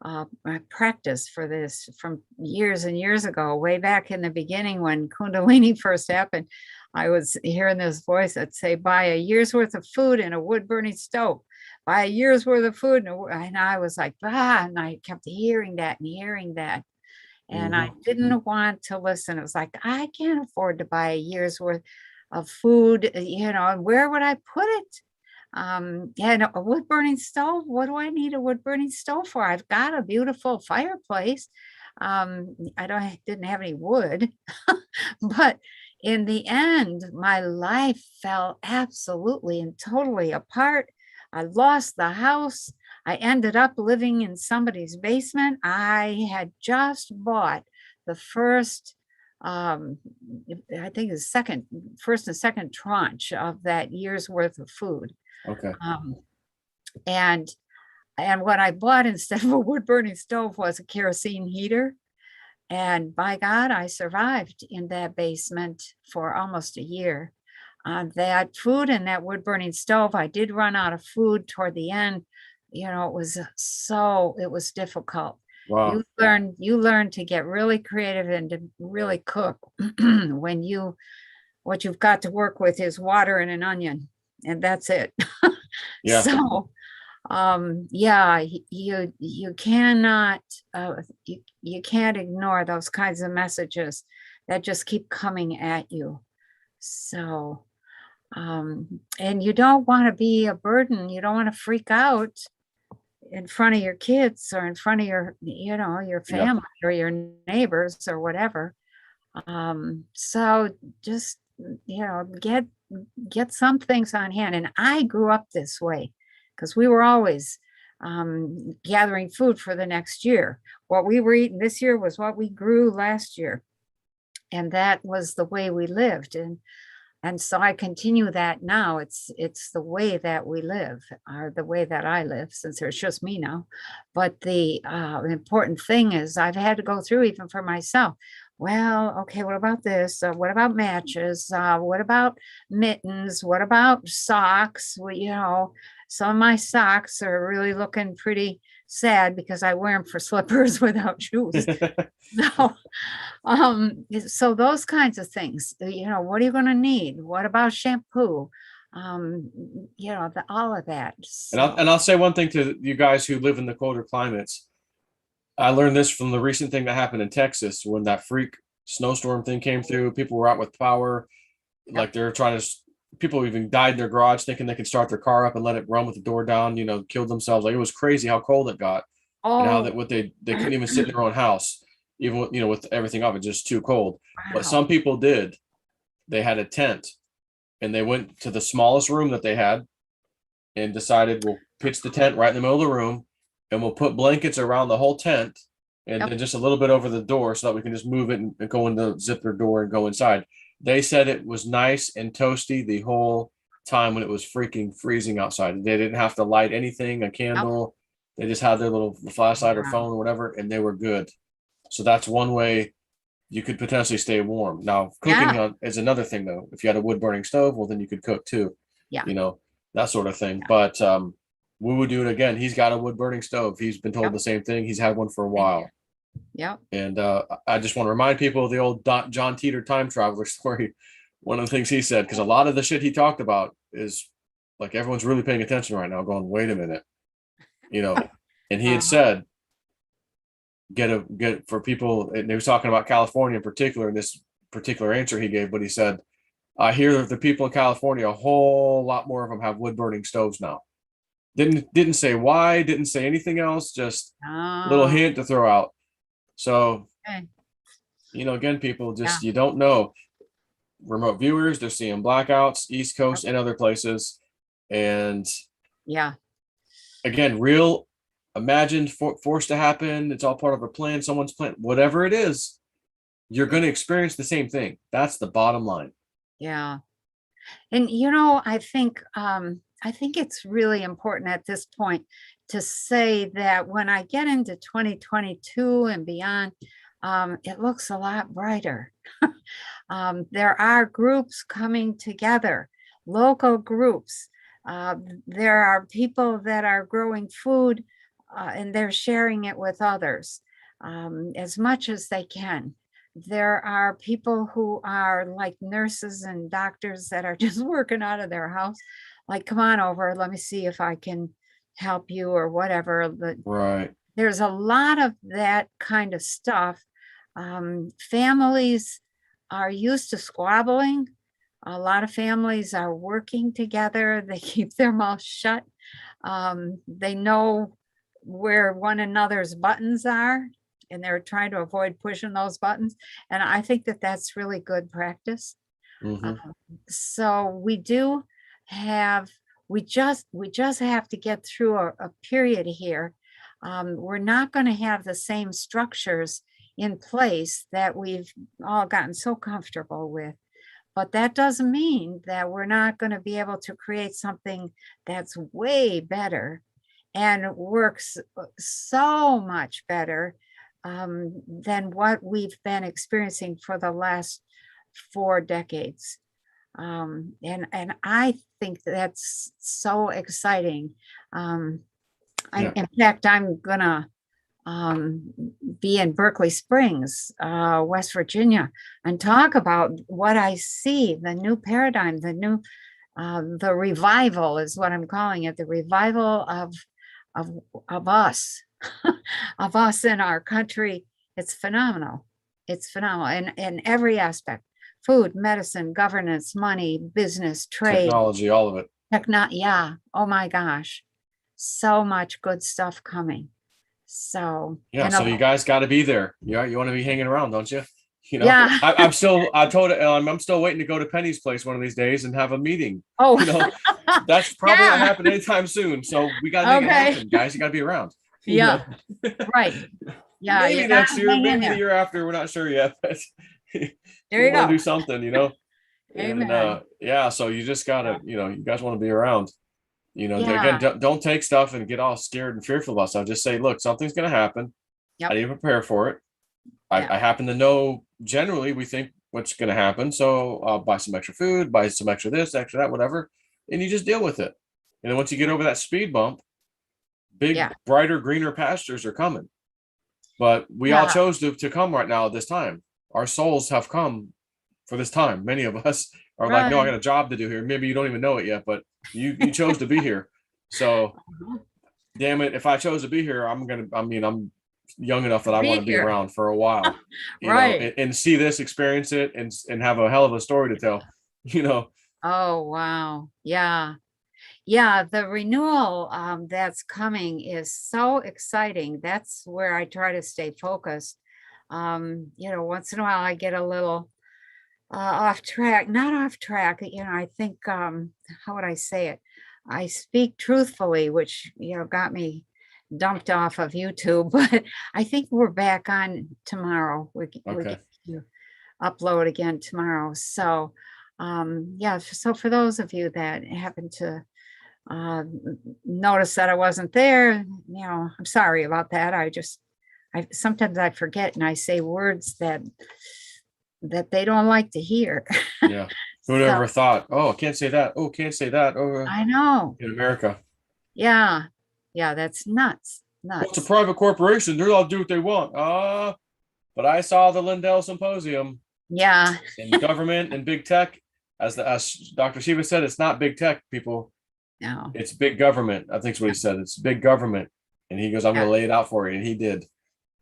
I practiced for this from years and years ago, way back in the beginning when Kundalini first happened. I was hearing this voice that say, buy a year's worth of food in a wood burning stove, buy a year's worth of food. And I was like, and I kept hearing that and hearing that. And I didn't want to listen. It was like, I can't afford to buy a year's worth of food, and where would I put it? And a wood burning stove. What do I need a wood burning stove for? I've got a beautiful fireplace. I didn't have any wood, but in the end, my life fell absolutely and totally apart. I lost the house. I ended up living in somebody's basement. I had just bought the first, I think the first and second tranche of that year's worth of food. Okay. And what I bought instead of a wood burning stove was a kerosene heater. And by God, I survived in that basement for almost a year. That food and that wood burning stove, I did run out of food toward the end. It was difficult. Wow. You learn to get really creative and to really cook when what you've got to work with is water and an onion. and that's it. Yeah. So, yeah, you cannot, you can't ignore those kinds of messages that just keep coming at you. So, and you don't want to be a burden. You don't want to freak out in front of your kids or in front of your, your Yeah. family or your neighbors or whatever. So just, get some things on hand. And I grew up this way because we were always gathering food for the next year. What we were eating this year was what we grew last year. And that was the way we lived. And so I continue that now. It's the way that we live, or the way that I live, since there's just me now. But the important thing is I've had to go through, even for myself. Well, okay, what about this? What about matches? What about mittens? What about socks? Well, some of my socks are really looking pretty sad because I wear them for slippers without shoes. So, so those kinds of things, what are you going to need? What about shampoo? All of that. And I'll say one thing to you guys who live in the colder climates. I learned this from the recent thing that happened in Texas when that freak snowstorm thing came through. People were out with power, like they're trying to. People even died in their garage thinking they could start their car up and let it run with the door down. Killed themselves. Like, it was crazy how cold it got, and how that they couldn't even sit in their own house, even with with everything up. It's just too cold. Wow. But some people did. They had a tent, and they went to the smallest room that they had, and decided we'll pitch the tent right in the middle of the room, and we'll put blankets around the whole tent, and then just a little bit over the door so that we can just move it and go in the zipper door and go inside. They said it was nice and toasty the whole time when it was freaking freezing outside. They didn't have to light anything, a candle. They just had their little flashlight or phone or whatever, and they were good. So that's one way you could potentially stay warm. Now, cooking is another thing, though. If you had a wood burning stove, well, then you could cook too. Yeah. That sort of thing. But we would do it again. He's got a wood burning stove. He's been told the same thing. He's had one for a while. Yeah. And I just want to remind people of the old John Teeter time traveler story. One of the things he said, because a lot of the shit he talked about is like everyone's really paying attention right now, going, wait a minute, and he had said, get for people, and he was talking about California in particular in this particular answer he gave, but he said, I hear that the people in California, a whole lot more of them have wood burning stoves now. Didn't say why, didn't say anything else, just a little hint to throw out. So, again, people just, you don't know. Remote viewers, they're seeing blackouts, East Coast and other places. And again, real imagined forced to happen. It's all part of a plan, someone's plan, whatever it is, you're going to experience the same thing. That's the bottom line. Yeah. And, I think it's really important at this point to say that when I get into 2022 and beyond, it looks a lot brighter. There are groups coming together, local groups. There are people that are growing food and they're sharing it with others as much as they can. There are people who are like nurses and doctors that are just working out of their house. Like, come on over, let me see if I can help you or whatever. Right. There's a lot of that kind of stuff. Families are used to squabbling. A lot of families are working together. They keep their mouths shut. They know where one another's buttons are, and they're trying to avoid pushing those buttons. And I think that that's really good practice. So we just have to get through a period here. We're not going to have the same structures in place that we've all gotten so comfortable with. But that doesn't mean that we're not going to be able to create something that's way better and works so much better than what we've been experiencing for the last 4 decades. And I think that's so exciting. In fact, I'm gonna be in Berkeley Springs, West Virginia, and talk about what I see, the new paradigm, the new the revival is what I'm calling it, the revival of of us, of us in our country. It's phenomenal. It's phenomenal in every aspect: food, medicine, governance, money, business, trade, Technology, all of it. yeah. Oh my gosh, so much good stuff coming. So, Yeah, so you guys got to be there. You want to be hanging around, don't you? yeah. I'm still waiting to go to Penny's place one of these days and have a meeting. Oh, That's probably not yeah. happening anytime soon. So we got to make it Okay. happen, guys. You got to be around. Yeah. Right. Yeah. Maybe You gotta next year, hang in maybe the there. year after. We're not sure yet, but There we you want to go. do something, And Amen. yeah, so you just gotta, you guys want to be around. Again, Yeah. don't take stuff and get all scared and fearful about stuff. Just say, look, something's gonna happen. I Yep. need to prepare for it. Yeah. I happen to know generally we think what's going to happen. So I'll buy some extra food, buy some extra this, extra that, whatever. And you just deal with it. And then once you get over that speed bump, big, Yeah. brighter, greener pastures are coming. But we all Yeah. chose to come right now at this time. Our souls have come for this time. Many of us are like, no, I Right. got a job to do here. Maybe you don't even know it yet, but you chose to be here. So damn it, if I chose to be here, I'm young enough that I want Be to be here. around for a while, Right. and see this, experience it, and have a hell of a story to tell. Oh, wow. Yeah. Yeah. The renewal that's coming is so exciting. That's where I try to stay focused. Once in a while I get a little off track, not off track. I think, how would I say it? I speak truthfully, which, got me dumped off of YouTube, but I think we're back on tomorrow. We Okay. get to upload again tomorrow. So, yeah, so for those of you that happen to uh, notice that I wasn't there, I'm sorry about that. I sometimes I forget and I say words that they don't like to hear. Yeah. Who'd So ever thought, oh, I can't say that. Oh, can't say that. Oh, I know. in America. Yeah. Yeah, that's nuts. Well, it's a Nuts. private corporation. They're allowed to do what they want. But I saw the Lindell Symposium Yeah. in government and big tech. As Dr. Shiva said, it's not big tech, people. No. It's big government. I think is what he said. It's big government. And he goes, I'm going Yeah. to lay it out for you. And he did.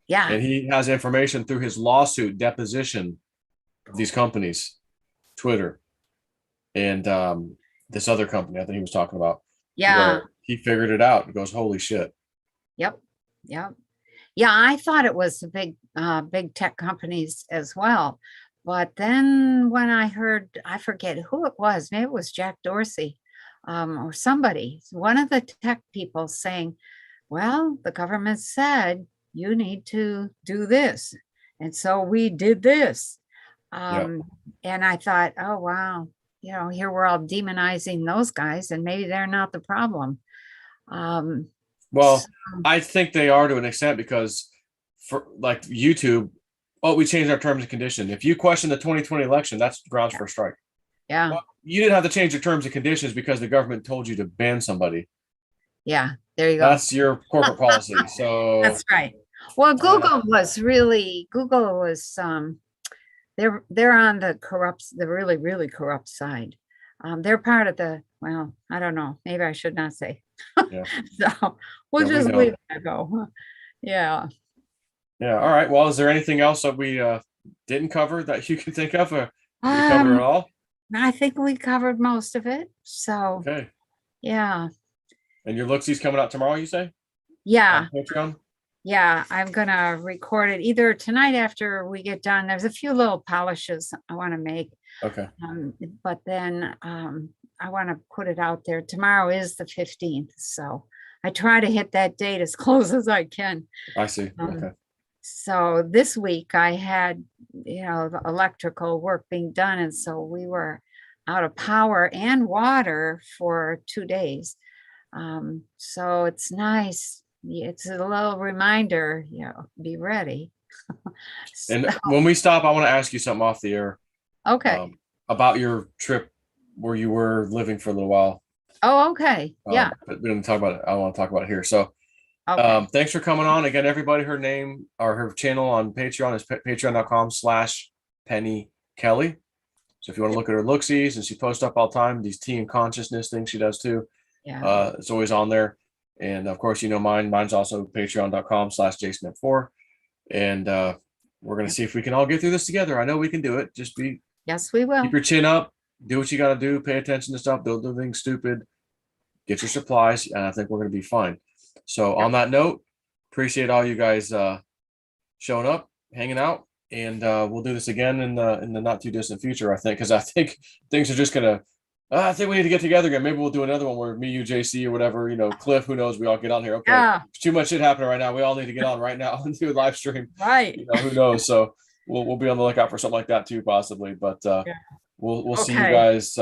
Yeah. And he has information through his lawsuit deposition of these companies, Twitter, and this other company I think he was talking about, Yeah. where he figured it out. He goes, holy shit. Yep. Yep. Yeah, I thought it was the big tech companies as well. But then when I heard, I forget who it was, maybe it was Jack Dorsey, or somebody, one of the tech people saying, well, the government said you need to do this. And so we did this. Yeah. And I thought, oh, wow, here we're all demonizing those guys, and maybe they're not the problem. Well, So, I think they are to an extent because for like YouTube, oh, we changed our terms and conditions. If you question the 2020 election, that's grounds for a strike. yeah, Well, you didn't have to change your terms and conditions because the government told you to ban somebody. yeah, there you go. That's your corporate policy. So That's right. Well, uh, Google was they're on the really, really corrupt side. They're part of well, I don't know, maybe I should not say. yeah, So we'll yeah, we just know. leave that go. Yeah. Yeah. All right. Well, is there anything else that we didn't cover that you can think of? Or did we cover Um, it all? I think we covered most of it. So Okay. yeah. And your Looksies coming out tomorrow, you say? Yeah. On Patreon? Yeah, I'm gonna record it either tonight after we get done. There's a few little polishes I want to make, Okay. but then I want to put it out there. Tomorrow is the 15th, so I try to hit that date as close as I can. I see. Um, Okay. So this week I had, the electrical work being done, and so we were out of power and water for 2 days. So it's nice. It's a little reminder, be ready. And So, when we stop, I want to ask you something off the air okay. about your trip where you were living for a little while. Oh, okay. Yeah. But we didn't talk about it. I want to talk about it here. So Okay. thanks for coming on. Again, everybody, her name or her channel on Patreon is patreon.com/Penny Kelly. So if you want to look at her look-sees, and she posts up all the time, these tea and consciousness things she does too. Yeah. It's always on there. And of course, mine's also patreon.com/jasmith4. And we're going to see if we can all get through this together. I know we can do it. Just Yes, we will. keep your chin up, do what you got to do, pay attention to stuff, don't do anything stupid, get your supplies, and I think we're going to be fine. So on that note, appreciate all you guys showing up, hanging out, and we'll do this again in the not too distant future, I think, because I think things are just gonna. I think we need to get together again. Maybe we'll do another one where me, you, JC, or whatever. Cliff. Who knows? We all get on here. Okay, Yeah. there's too much shit happening right now. We all need to get on right now and do a live stream. Right. Who knows? So we'll be on the lookout for something like that too, possibly. But we'll see you Okay. guys.